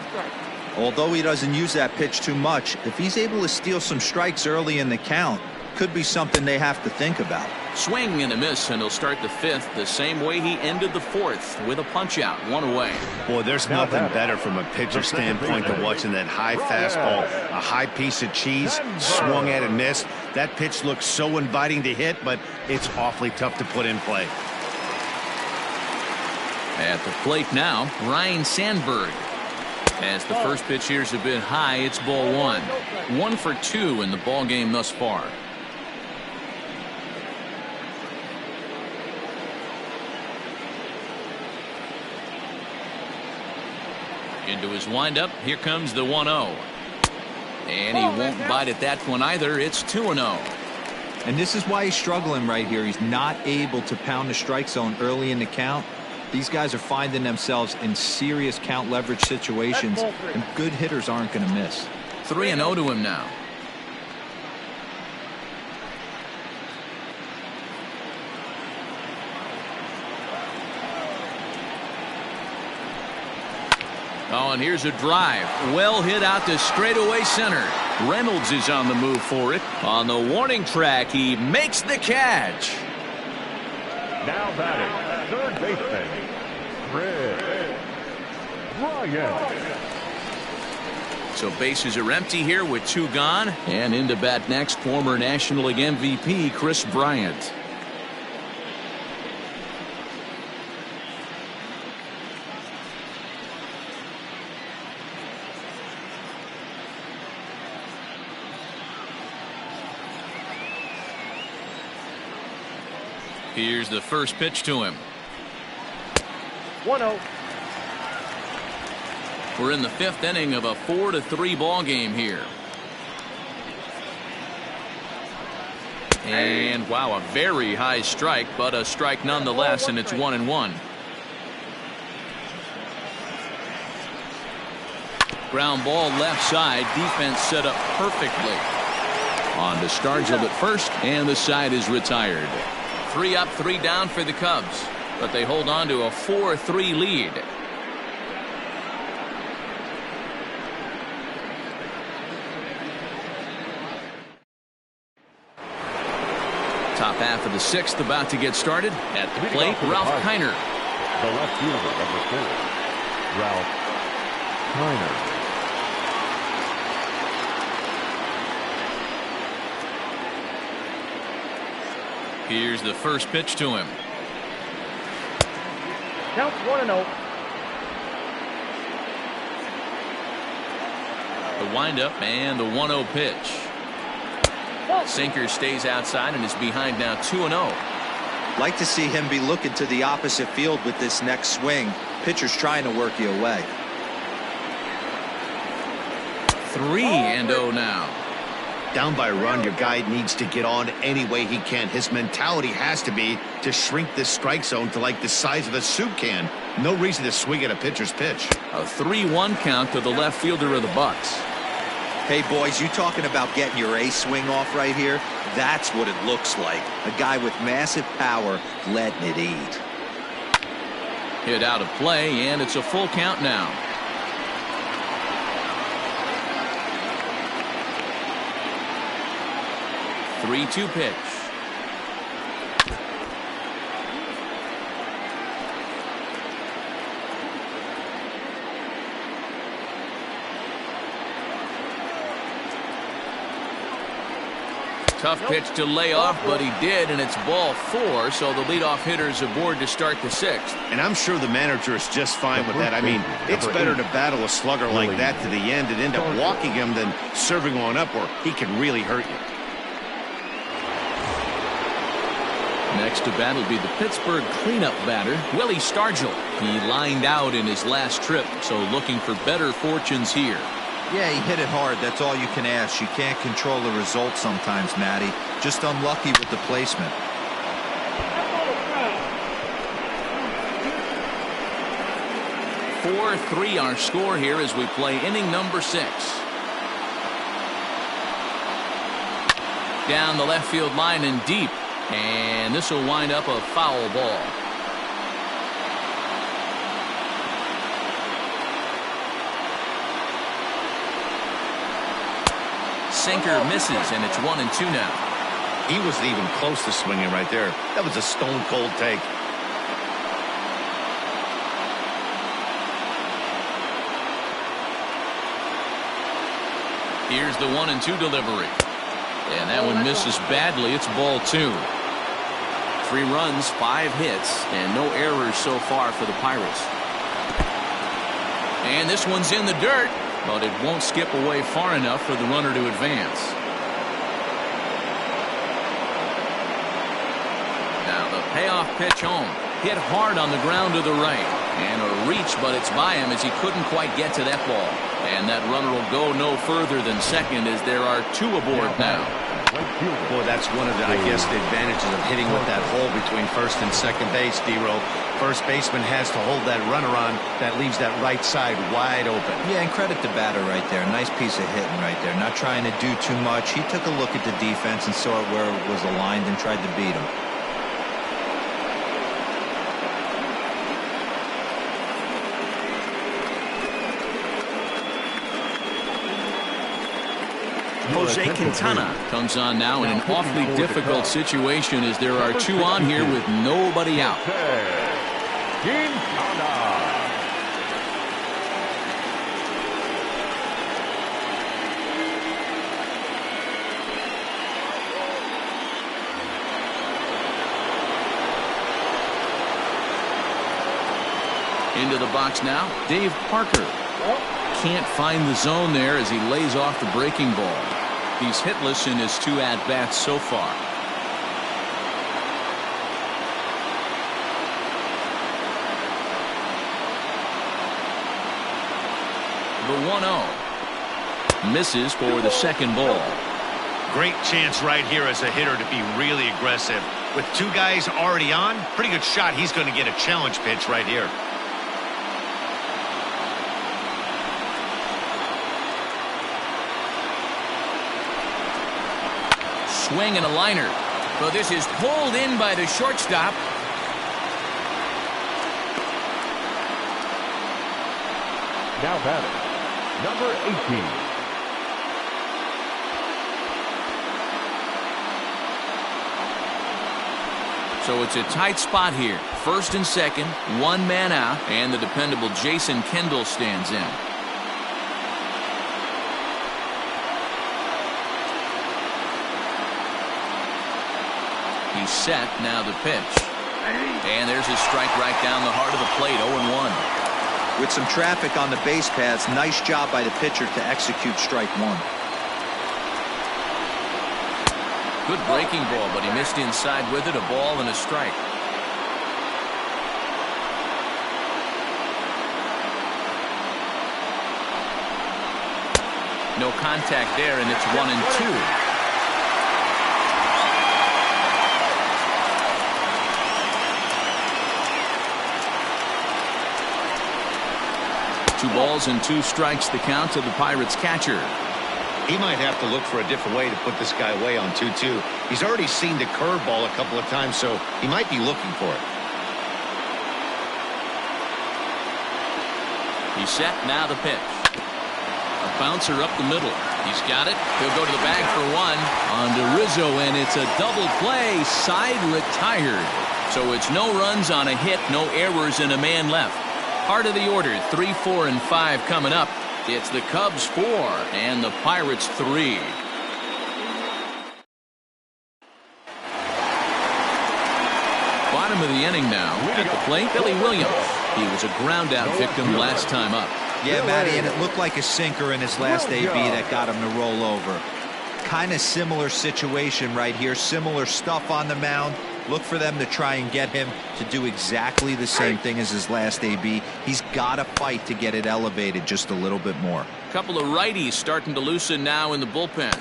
Although he doesn't use that pitch too much, if he's able to steal some strikes early in the count, could be something they have to think about. Swing and a miss, and he'll start the 5th the same way he ended the 4th, with a punch out, 1 away. Boy, there's nothing better from a pitcher standpoint than watching that high fastball, a high piece of cheese, swung at and missed. That pitch looks so inviting to hit, but it's awfully tough to put in play. At the plate now, Ryan Sandberg. As the first pitch here's a bit high, it's ball 1. 1 for 2 in the ball game thus far. Into his windup, here comes the 1-0. And he won't bite at that one either. It's 2-0. And this is why he's struggling right here. He's not able to pound the strike zone early in the count. These guys are finding themselves in serious count leverage situations, and good hitters aren't going to miss. 3-0 to him now. Oh, and here's a drive. Well hit out to straightaway center. Reynolds is on the move for it. On the warning track, he makes the catch. Now batting, third baseman, Chris Bryant. So bases are empty here with 2 gone. And into bat next, former National League MVP Chris Bryant. Here's the first pitch to him. 1-0. We're in the 5th inning of a 4-3 ball game here. And wow, a very high strike, but a strike nonetheless, and it's 1-1. Ground ball left side, defense set up perfectly. On to Stargell at first, and the side is retired. 3 up, 3 down for the Cubs, but they hold on to a 4-3 lead. Top half of the 6th about to get started. At the plate, Ralph Kiner. The left fielder, number 4, Ralph Kiner. Here's the first pitch to him. Counts 1-0. The windup and the 1-0 pitch. Sinker stays outside and is behind now 2-0. Like to see him be looking to the opposite field with this next swing. Pitcher's trying to work you away. 3-0 now. Down by a run, your guy needs to get on any way he can. His mentality has to be to shrink this strike zone to like the size of a soup can. No reason to swing at a pitcher's pitch. A 3-1 count to the left fielder of the Bucks. Hey, boys, you talking about getting your A swing off right here? That's what it looks like. A guy with massive power letting it eat. Hit out of play, and it's a full count now. 3-2 pitch. Tough pitch to lay off, but he did, and it's ball 4, so the leadoff hitter's aboard to start the 6th. And I'm sure the manager is just fine with that. I mean, it's better to battle a slugger like that to the end and end up walking him than serving one up where he can really hurt you. Next to bat will be the Pittsburgh cleanup batter, Willie Stargell. He lined out in his last trip, so looking for better fortunes here. Yeah, he hit it hard. That's all you can ask. You can't control the result sometimes, Matty. Just unlucky with the placement. 4-3 our score here as we play inning number 6. Down the left field line and deep. And this will wind up a foul ball. Sinker misses, and it's 1-2 now. He wasn't even close to swinging right there. That was a stone cold take. Here's the 1-2 delivery. And that one misses badly. It's ball 2. 3 runs, 5 hits, and no errors so far for the Pirates. And this one's in the dirt, but it won't skip away far enough for the runner to advance. Now the payoff pitch home. Hit hard on the ground to the right. And a reach, but it's by him as he couldn't quite get to that ball. And that runner will go no further than second as there are 2 aboard now. Boy, that's one of the, I guess, the advantages of hitting with that hole between first and second base, D-Row. First baseman has to hold that runner on. That leaves that right side wide open. Yeah, and credit the batter right there. Nice piece of hitting right there. Not trying to do too much. He took a look at the defense and saw it where it was aligned and tried to beat him. Jose Quintana comes on now in an awfully difficult situation as there are 2 on here with nobody out. Into the box now, Dave Parker. Can't find the zone there as he lays off the breaking ball. He's hitless in his 2 at-bats so far. The 1-0. Misses for the second ball. Great chance right here as a hitter to be really aggressive. With 2 guys already on, pretty good shot he's going to get a challenge pitch right here. Swing and a liner. But this is pulled in by the shortstop. Now batting, number 18. So it's a tight spot here. First and second, 1 man out, and the dependable Jason Kendall stands in. He's set, now the pitch. And there's his strike right down the heart of the plate, 0-1. With some traffic on the base paths, nice job by the pitcher to execute strike 1. Good breaking ball, but he missed inside with it, a ball and a strike. No contact there, and it's 1-2. Two balls and 2 strikes the count to the Pirates catcher. He might have to look for a different way to put this guy away on 2-2. He's already seen the curveball a couple of times, so he might be looking for it. He's set, now the pitch. A bouncer up the middle. He's got it. He'll go to the bag for 1. On to Rizzo, and it's a double play. Side retired. So it's no runs on a hit, no errors, and a man left. Part of the order, 3, 4, and 5 coming up. It's the Cubs 4 and the Pirates 3. Bottom of the inning now. At the plate, Billy Williams. He was a ground out victim last time up. Yeah, Matty, and it looked like a sinker in his last AB that got him to roll over. Kind of similar situation right here. Similar stuff on the mound. Look for them to try and get him to do exactly the same thing as his last AB. He's got to fight to get it elevated just a little bit more. A couple of righties starting to loosen now in the bullpen.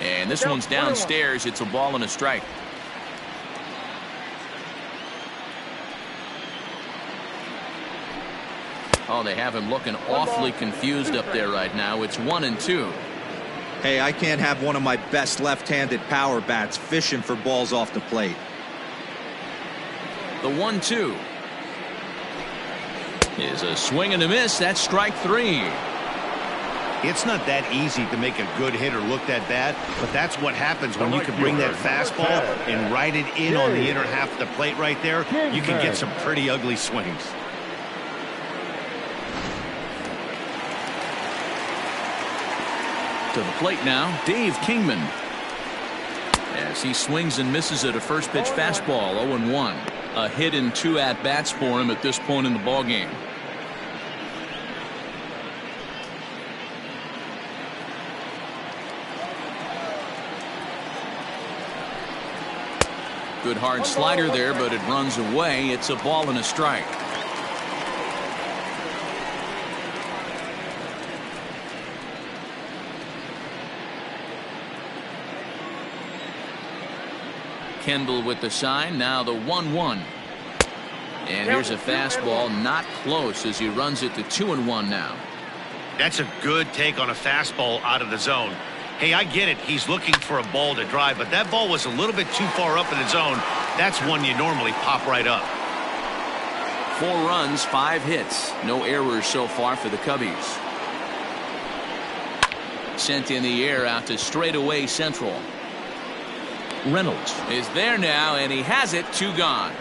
And this one's downstairs. It's a ball and a strike. Oh, they have him looking awfully confused up there right now. It's 1-2. Hey, I can't have one of my best left-handed power bats fishing for balls off the plate. The 1-2 is a swing and a miss. That's strike 3. It's not that easy to make a good hitter look that bad, but that's what happens when you can bring that fastball and ride it in on the inner half of the plate right there. You can get some pretty ugly swings. To the plate now, Dave Kingman. As he swings and misses at a first pitch fastball, 0-1. A hit in 2 at-bats for him at this point in the ballgame. Good hard slider there, but it runs away. It's a ball and a strike. Kendall with the sign. Now the 1-1. And here's a fastball, not close, as he runs it to 2-1 now. That's a good take on a fastball out of the zone. Hey, I get it. He's looking for a ball to drive, but that ball was a little bit too far up in the zone. That's one you normally pop right up. 4 runs, 5 hits. No errors so far for the Cubbies. Sent in the air out to straightaway central. Reynolds is there now, and he has it. 2 gone.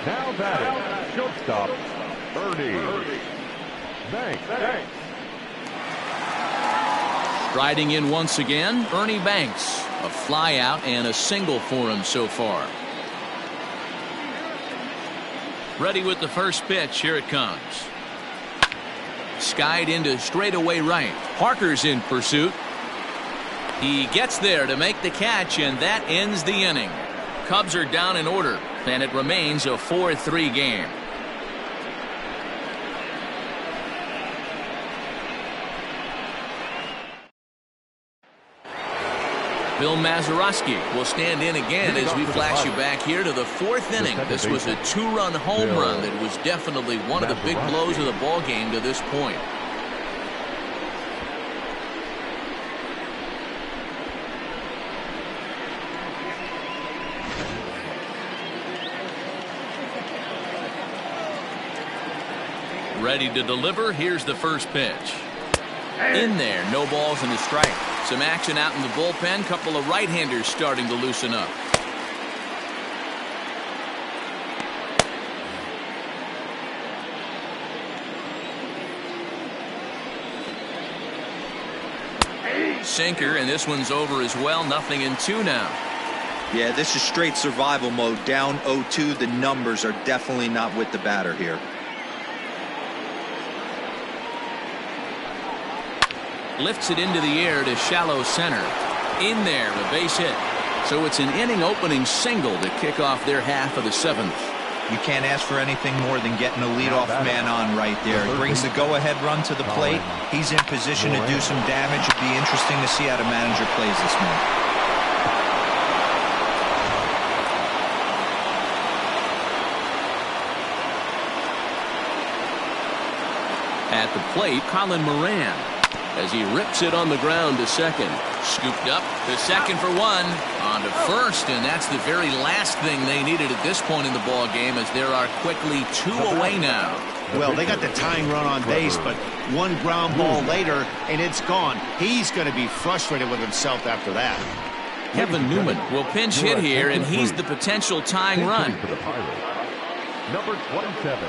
Now batting, shortstop, Ernie Banks. Striding in once again, Ernie Banks. A fly out and a single for him so far. Ready with the first pitch. Here it comes. Skied into straightaway right. Parker's in pursuit. He gets there to make the catch, and that ends the inning. Cubs are down in order, and it remains a 4-3 game. Bill Mazeroski will stand in again as we flash you back here to the 4th inning. This was a 2-run home run that was definitely one of the big blows of the ball game to this point. Ready to deliver. Here's the first pitch. In there, no balls and a strike. Some action out in the bullpen. Couple of right-handers starting to loosen up. Sinker, and this one's over as well. 0-2 now. Yeah, this is straight survival mode. Down 0-2. The numbers are definitely not with the batter here. Lifts it into the air to shallow center. In there, a base hit. So it's an inning-opening single to kick off their half of the 7th. You can't ask for anything more than getting a leadoff man on right there. He brings the go-ahead run to the plate. He's in position to do some damage. It'd be interesting to see how the manager plays this man. At the plate, Colin Moran, as he rips it on the ground to second. Scooped up to second for one. On to first, and that's the very last thing they needed at this point in the ball game, as there are quickly 2 away now. Well, they got the tying run on base, but one ground ball later, and it's gone. He's going to be frustrated with himself after that. Kevin Newman will pinch hit here, and he's the potential tying run. For the Pirates, number 27.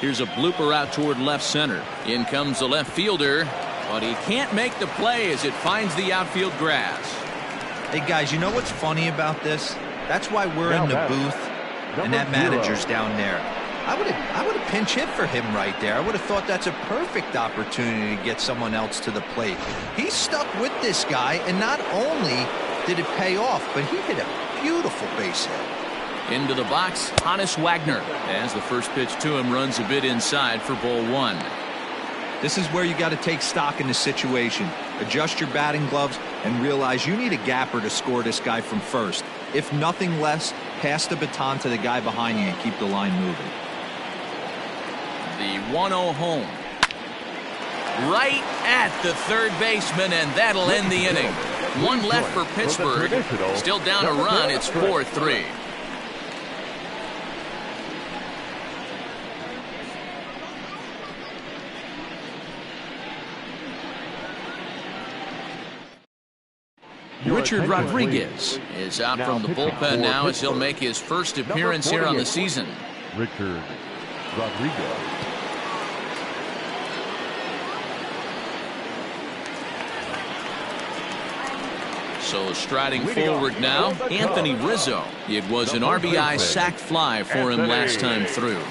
Here's a blooper out toward left center. In comes the left fielder, but he can't make the play as it finds the outfield grass. Hey, guys, you know what's funny about this? That's why we're in the booth, and that manager's down there. I would have pinch hit for him right there. I would have thought that's a perfect opportunity to get someone else to the plate. He stuck with this guy, and not only did it pay off, but he hit a beautiful base hit. Into the box, Hannes Wagner, as the first pitch to him runs a bit inside for ball 1. This is where you got to take stock in the situation. Adjust your batting gloves and realize you need a gapper to score this guy from first. If nothing less, pass the baton to the guy behind you and keep the line moving. The 1-0 home. Right at the third baseman, and that'll end the inning. One left for Pittsburgh. Still down a run. It's 4-3. Richard Rodriguez is out from the bullpen now, as he'll make his first appearance here on the season. Richard Rodriguez. So striding forward now, Anthony Rizzo. It was an RBI sac fly for him last time through.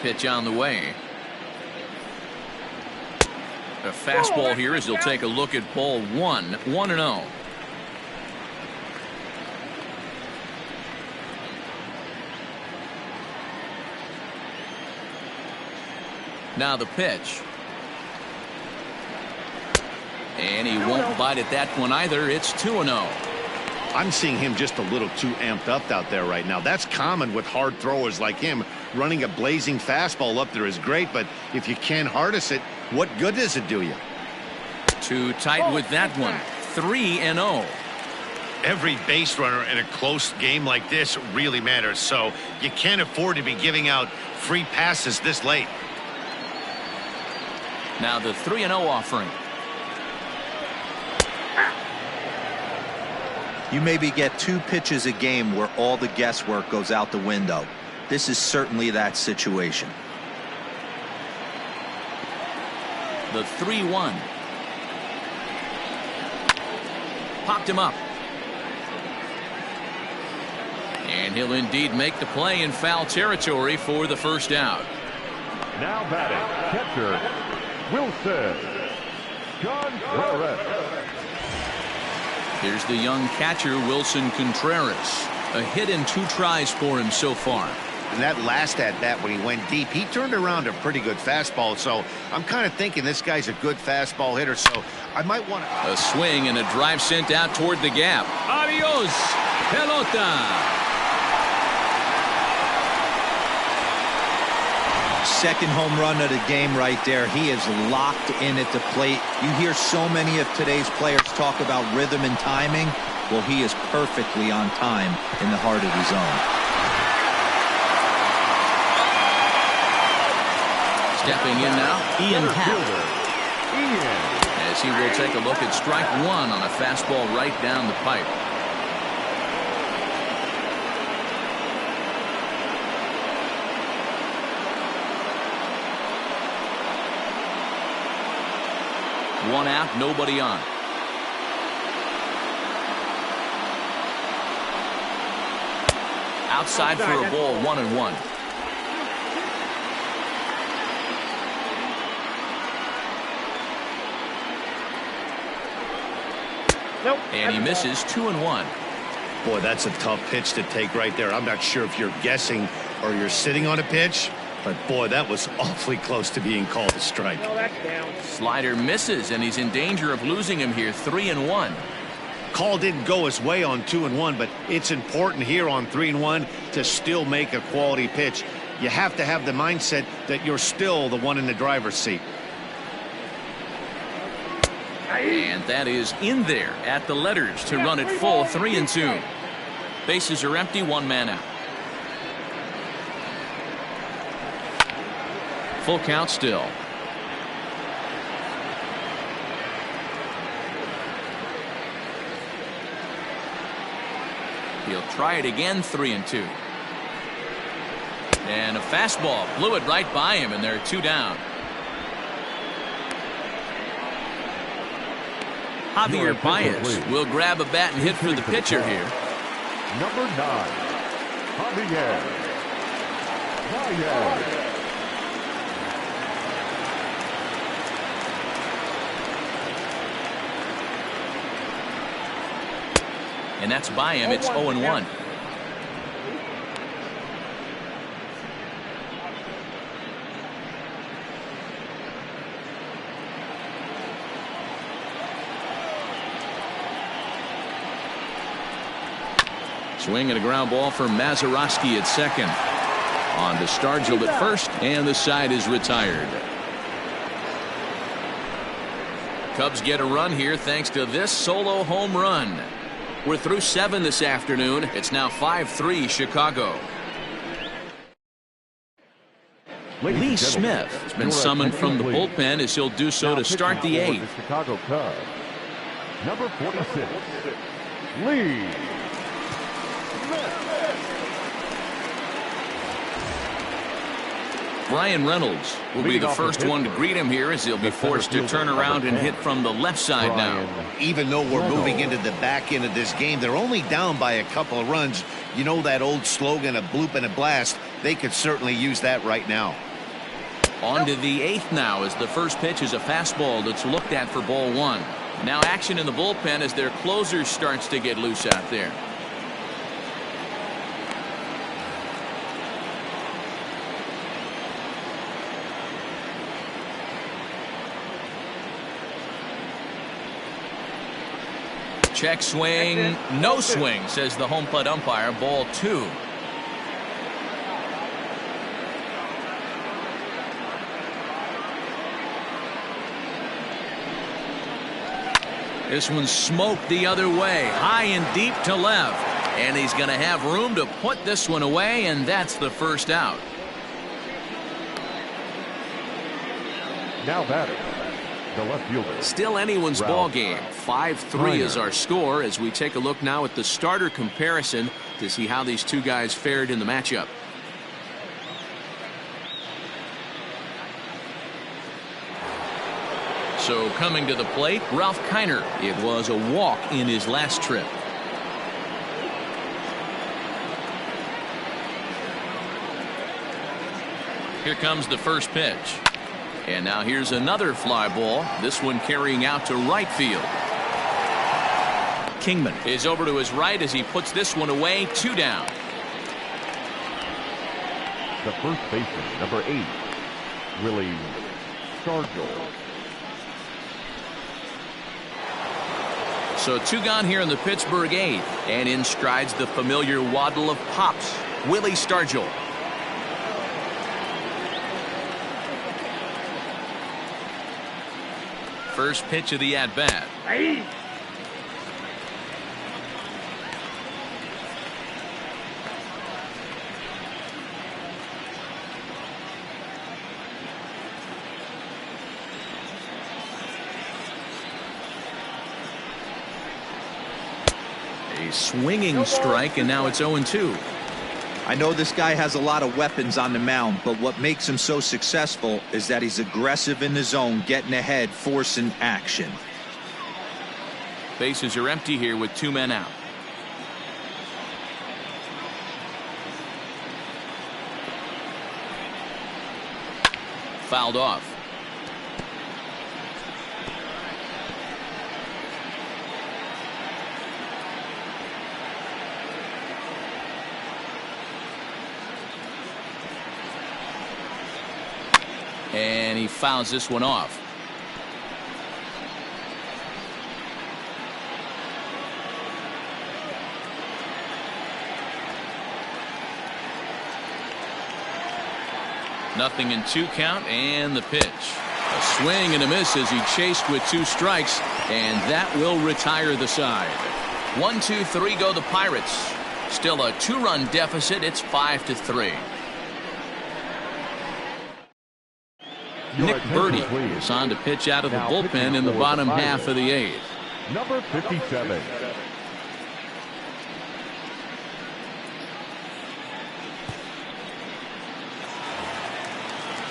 Pitch on the way. A fastball here as he'll take a look at ball 1. 1-0. Now the pitch. And he won't bite at that one either. It's 2-0. I'm seeing him just a little too amped up out there right now. That's common with hard throwers like him. Running a blazing fastball up there is great, but if you can't harness it, what good does it do you? Too tight with that one. 3-0. Every base runner in a close game like this really matters, so you can't afford to be giving out free passes this late. Now the 3-0 offering. You maybe get 2 pitches a game where all the guesswork goes out the window. This is certainly that situation. The 3-1. Popped him up. And he'll indeed make the play in foul territory for the first out. Now batting, catcher, Wilson Contreras. Here's the young catcher, Wilson Contreras. A hit in 2 tries for him so far. And that last at-bat when he went deep, he turned around a pretty good fastball. So I'm kind of thinking this guy's a good fastball hitter, so I might want to... A swing and a drive sent out toward the gap. Adios, pelota. Second home run of the game right there. He is locked in at the plate. You hear so many of today's players talk about rhythm and timing. Well, he is perfectly on time in the heart of the zone. Stepping in now, Ian Happ. As he will take a look at strike 1 on a fastball right down the pipe. One out, nobody on. Outside for a ball, 1-1. Nope. And he misses, 2-1. Boy, that's a tough pitch to take right there. I'm not sure if you're guessing or you're sitting on a pitch, but boy, that was awfully close to being called a strike. No, that's down. Slider misses, and he's in danger of losing him here, 3-1. Call didn't go his way on 2-1, but it's important here on 3-1 to still make a quality pitch. You have to have the mindset that you're still the one in the driver's seat. And that is in there at the letters to run it full, 3-2. Bases are empty, one man out. Full count still. He'll try it again, 3-2. And a fastball blew it right by him, and there are two down. Javier Baez will grab a bat and hit for the pitcher here. Number 9, Javier Baez. And that's by him. It's 0-1. Swing and a ground ball for Mazeroski at second. On to Stargell at first, and the side is retired. Cubs get a run here thanks to this solo home run. We're through 7 this afternoon. It's now 5-3 Chicago. Lee Smith has been summoned from the bullpen as he'll do so to start the 8th. Chicago Cubs, number 46, Lee. Brian Reynolds will be the first one to greet him here as he'll be forced to turn around and hit from the left side now. Even though we're moving into the back end of this game, they're only down by a couple of runs. You know that old slogan, a bloop and a blast. They could certainly use that right now. On to the 8th now as the first pitch is a fastball that's looked at for ball 1. Now action in the bullpen as their closer starts to get loose out there. Check swing, no swing, says the home plate umpire. Ball 2. This one's smoked the other way, high and deep to left. And he's going to have room to put this one away, and that's the first out. Now batting, the left fielder. Still anyone's ball game. 5-3 is our score as we take a look now at the starter comparison to see how these two guys fared in the matchup. So coming to the plate, Ralph Kiner. It was a walk in his last trip. Here comes the first pitch. And now here's another fly ball. This one carrying out to right field. Kingman is over to his right as he puts this one away. 2 down. The first baseman, number 8, Willie Stargell. So 2 gone here in the Pittsburgh 8th. And in strides the familiar waddle of pops, Willie Stargell. First pitch of the at-bat. A swinging strike, and now it's 0-2. I know this guy has a lot of weapons on the mound, but what makes him so successful is that he's aggressive in the zone, getting ahead, forcing action. Bases are empty here with 2 men out. fouled off. And he fouls this one off. Nothing in 2 count, and the pitch. A swing and a miss as he chased with 2 strikes, and that will retire the side. 1, 2, 3 go the Pirates. Still a 2-run deficit. It's 5-3. Nick Birdie is on to pitch out of the bullpen in the bottom half of the 8th. Number 57.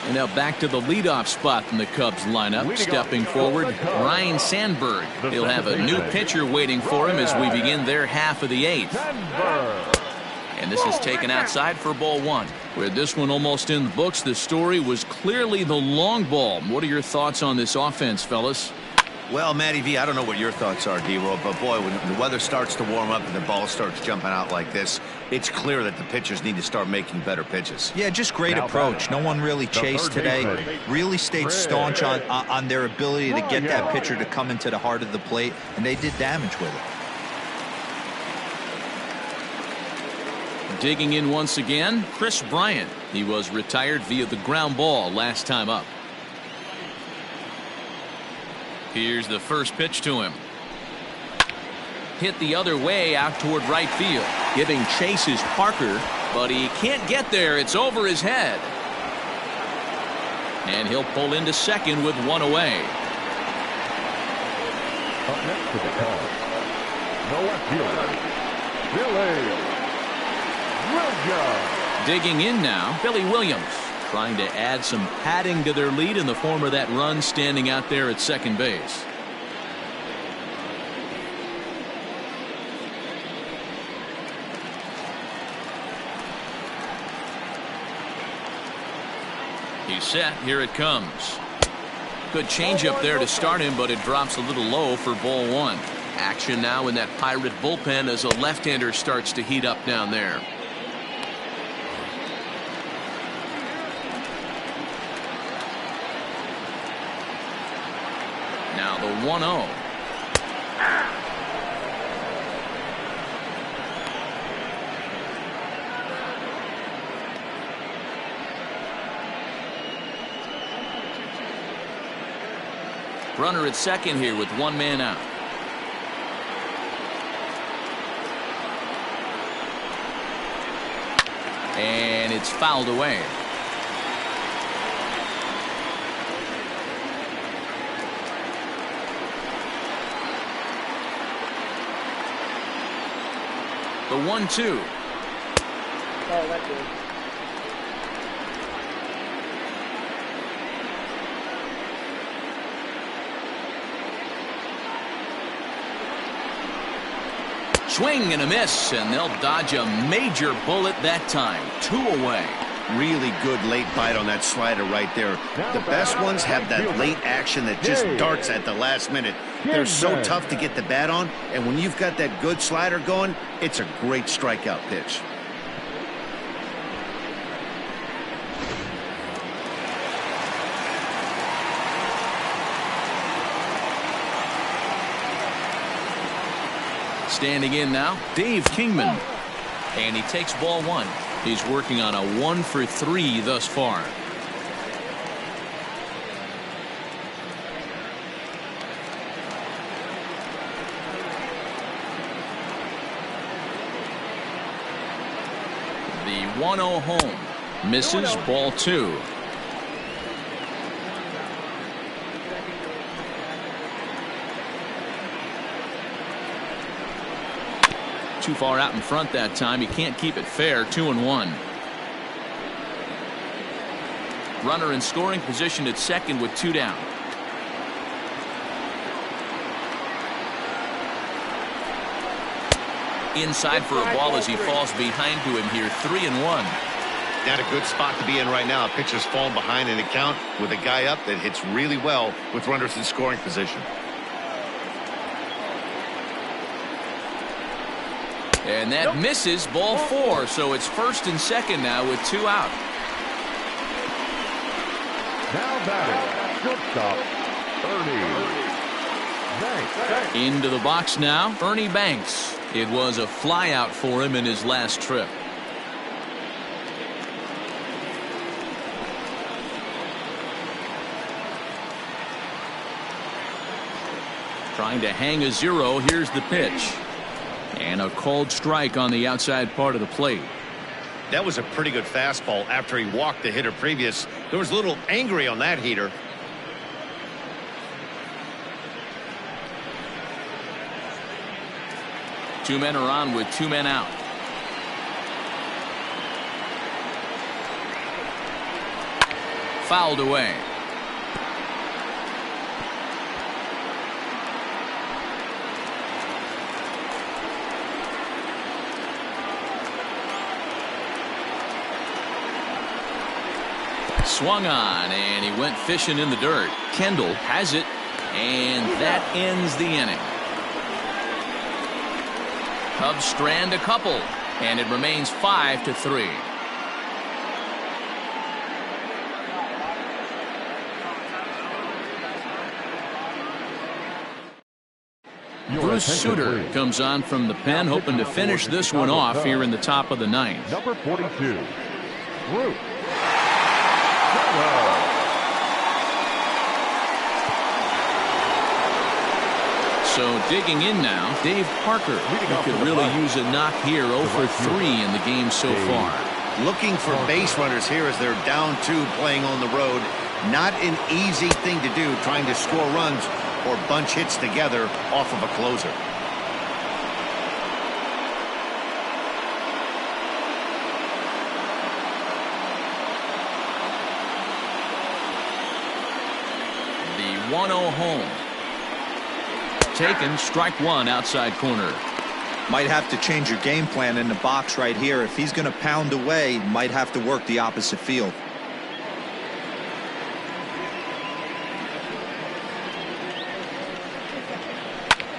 And now back to the leadoff spot in the Cubs lineup. Stepping forward, Ryne Sandberg. He'll have a new pitcher waiting for him as we begin their half of the 8th. And this is taken outside for ball 1. With this one almost in the books, the story was clearly the long ball. What are your thoughts on this offense, fellas? Well, Matty V, I don't know what your thoughts are, D-Roll, but boy, when the weather starts to warm up and the ball starts jumping out like this, it's clear that the pitchers need to start making better pitches. Yeah, just great approach. No one really chased today. Really stayed staunch on their ability to get that pitcher to come into the heart of the plate, and they did damage with it. Digging in once again, Chris Bryant. He was retired via the ground ball last time up. Here's the first pitch to him. Hit the other way out toward right field. Giving chase is Parker, but he can't get there. It's over his head. And he'll pull into second with 1 away. Up next to the call, the left fielder, Billy Williams. Digging in now, Billy Williams, trying to add some padding to their lead in the form of that run standing out there at second base. He's set. Here it comes. Good changeup there to start him, but it drops a little low for ball 1. Action now in that Pirate bullpen as a left-hander starts to heat up down there. Now the 1-0. Runner at second here with 1 man out. And it's fouled away. The 1-2. Oh, that's good. Swing and a miss, and they'll dodge a major bullet that time. 2 away. Really good late bite on that slider right there. The best ones have that late action that just darts at the last minute. They're so tough to get the bat on, and when you've got that good slider going, it's a great strikeout pitch. Standing in now, Dave Kingman. And he takes ball 1. He's working on a 1 for 3 thus far. The 1-0 home. Misses, ball 2. Too far out in front that time. He can't keep it fair. 2-1. Runner in scoring position at second with 2 down. Inside for a ball as he falls behind to him here. 3-1. Not a good spot to be in right now. A pitcher's falling behind in the count with a guy up that hits really well with runners in scoring position. And that misses, ball 4. So it's first and second now with 2 out. Now batting, shortstop, Ernie Banks. Into the box now, Ernie Banks. It was a flyout for him in his last trip. Trying to hang a 0. Here's the pitch. And a called strike on the outside part of the plate. That was a pretty good fastball after he walked the hitter previous. There was a little angry on that heater. Two men are on with 2 men out. Fouled away. Swung on, and he went fishing in the dirt. Kendall has it, and that ends the inning. Cubs strand a couple, and it remains 5-3. Bruce Sutter comes on from the pen, hoping to finish this one off here in the top of the 9th. Number 42, Bruce. So digging in now, Dave Parker, who could really use a knock here. 0 for 3 in the game so far. Looking for base runners here as they're down 2 playing on the road. Not an easy thing to do, trying to score runs or bunch hits together off of a closer. The 1-0 home. Taken, strike 1 outside corner. Might have to change your game plan in the box right here. If he's going to pound away, might have to work the opposite field.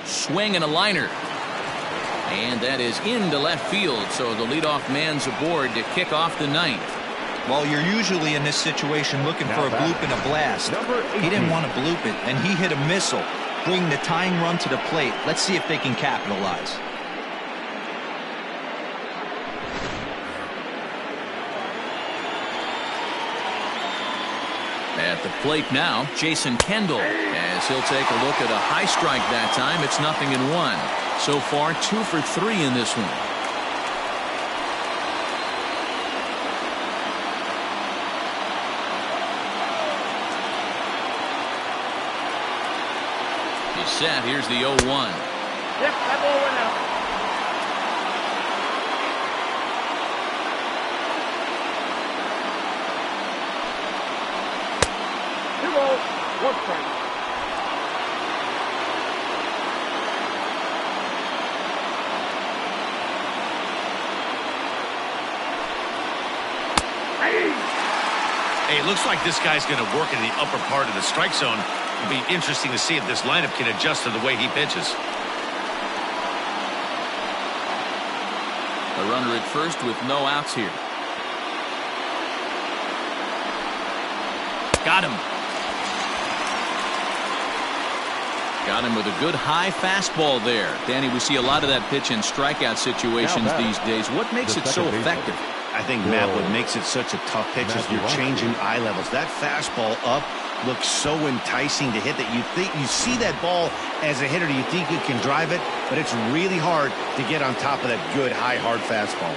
Swing and a liner. And that is into left field, so the leadoff man's aboard to kick off the 9th. Well, you're usually in this situation looking for a bloop and a blast. He didn't want to bloop it, and he hit a missile, bringing the tying run to the plate. Let's see if they can capitalize. At the plate now, Jason Kendall, as he'll take a look at a high strike that time. It's 0-1. So far, 2 for 3 in this one. He's set. Here's the 0-1. Yep, that ball went out. One strike. Hey, it looks like this guy's going to work in the upper part of the strike zone. It'll be interesting to see if this lineup can adjust to the way he pitches. A runner at first with no outs here. Got him. Got him with a good high fastball there. Danny, we see a lot of that pitch in strikeout situations these days. What makes it so effective? I think, Matt, what makes it such a tough pitch is you're changing eye levels. That fastball up looks so enticing to hit that you see that ball as a hitter, you think you can drive it, but it's really hard to get on top of that good high hard fastball.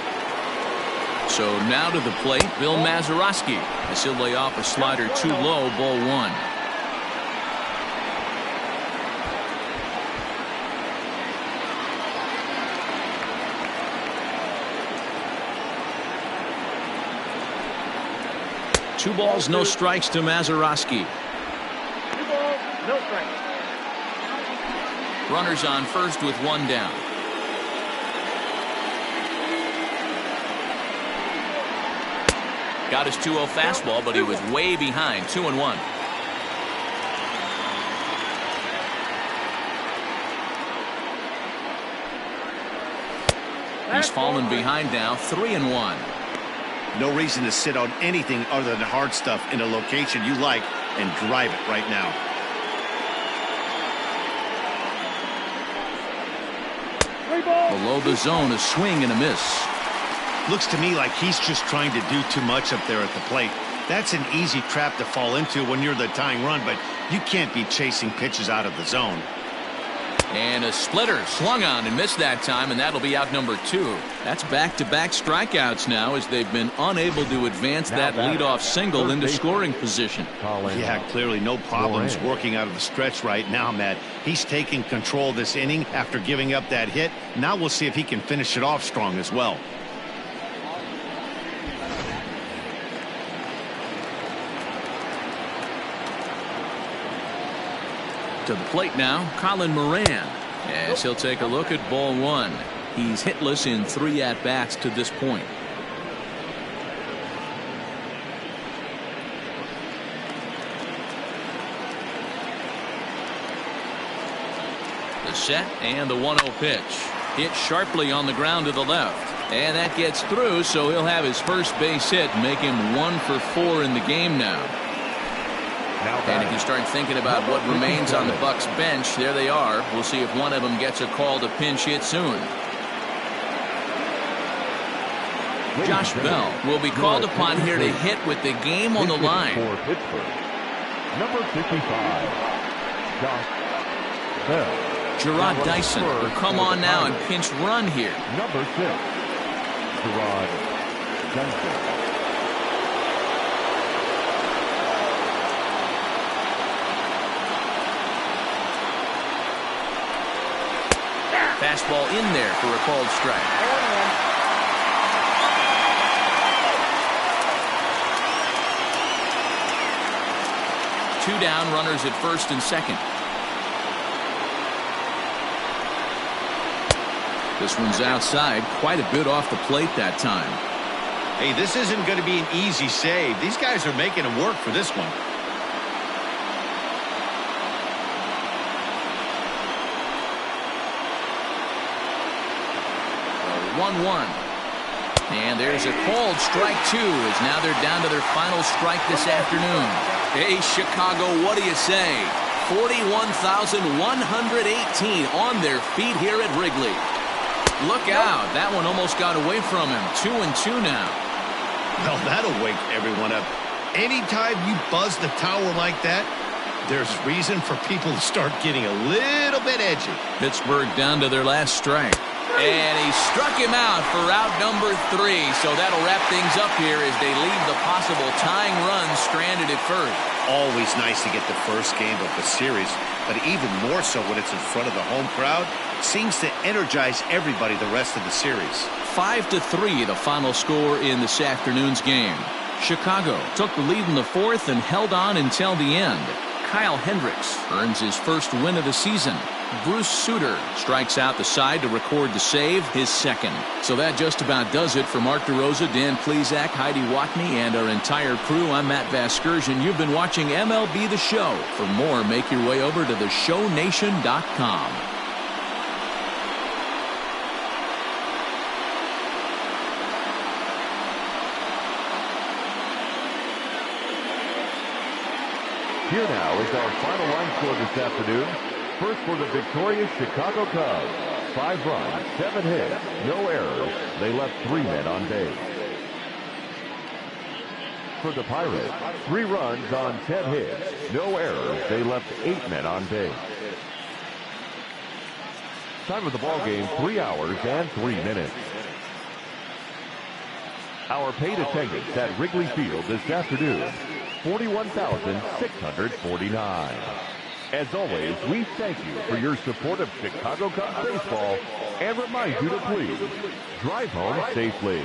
So now to the plate, Bill Mazeroski, as he'll lay off a slider too low, ball 1. Two balls, no strikes to Mazeroski. 2 balls, no strikes. Runners on first with 1 down. Got his 2-0 fastball, but he was way behind. 2-1. He's fallen behind now. 3-1. No reason to sit on anything other than hard stuff in a location you like and drive it right now. Below the zone, a swing and a miss. Looks to me like he's just trying to do too much up there at the plate. That's an easy trap to fall into when you're the tying run, but you can't be chasing pitches out of the zone. And a splitter swung on and missed that time, and that'll be out number 2. That's back-to-back strikeouts now as they've been unable to advance that leadoff single into scoring position. Yeah, clearly no problems working out of the stretch right now, Matt. He's taking control of this inning after giving up that hit. Now we'll see if he can finish it off strong as well. To the plate now, Colin Moran, as he'll take a look at ball 1. He's hitless in 3 at-bats to this point. The set and the 1-0 pitch. Hit sharply on the ground to the left. And that gets through, so he'll have his first base hit, make him 1 for 4 in the game now. And if you start thinking about what remains on the Bucs bench, there they are. We'll see if one of them gets a call to pinch hit soon. Josh Bell will be called upon here to hit with the game on the line. For Pittsburgh, number 55, Josh Bell. Gerard Dyson will come on now and pinch run here. Number 6, Gerard Dyson. Fastball in there for a called strike. 2 down, runners at first and second. This one's outside, quite a bit off the plate that time. Hey, this isn't going to be an easy save. These guys are making him work for this one. 1-1. And there's a called strike 2 as now they're down to their final strike this afternoon. Hey, Chicago, what do you say? 41,118 on their feet here at Wrigley. Look out. That one almost got away from him. 2-2 now. Well, that'll wake everyone up. Anytime you buzz the tower like that, there's reason for people to start getting a little bit edgy. Pittsburgh down to their last strike. And he struck him out for out number 3. So that'll wrap things up here as they leave the possible tying run stranded at first. Always nice to get the first game of the series, but even more so when it's in front of the home crowd. Seems to energize everybody the rest of the series. 5-3 the final score in this afternoon's game. Chicago took the lead in the 4th and held on until the end. Kyle Hendricks earns his first win of the season. Bruce Sutter strikes out the side to record the save, his second. So that just about does it for Mark DeRosa, Dan Plesac, Heidi Watney, and our entire crew. I'm Matt Vasgersian. You've been watching MLB The Show. For more, make your way over to theshownation.com. Here now is our final line score this afternoon. First for the victorious Chicago Cubs. 5 runs, 7 hits, no errors. They left 3 men on base. For the Pirates, 3 runs on 10 hits, no errors. They left 8 men on base. Time of the ball game, 3 hours and 3 minutes. Our paid attendance at Wrigley Field this afternoon, 41,649. As always, we thank you for your support of Chicago Cubs baseball and remind you to please drive home safely.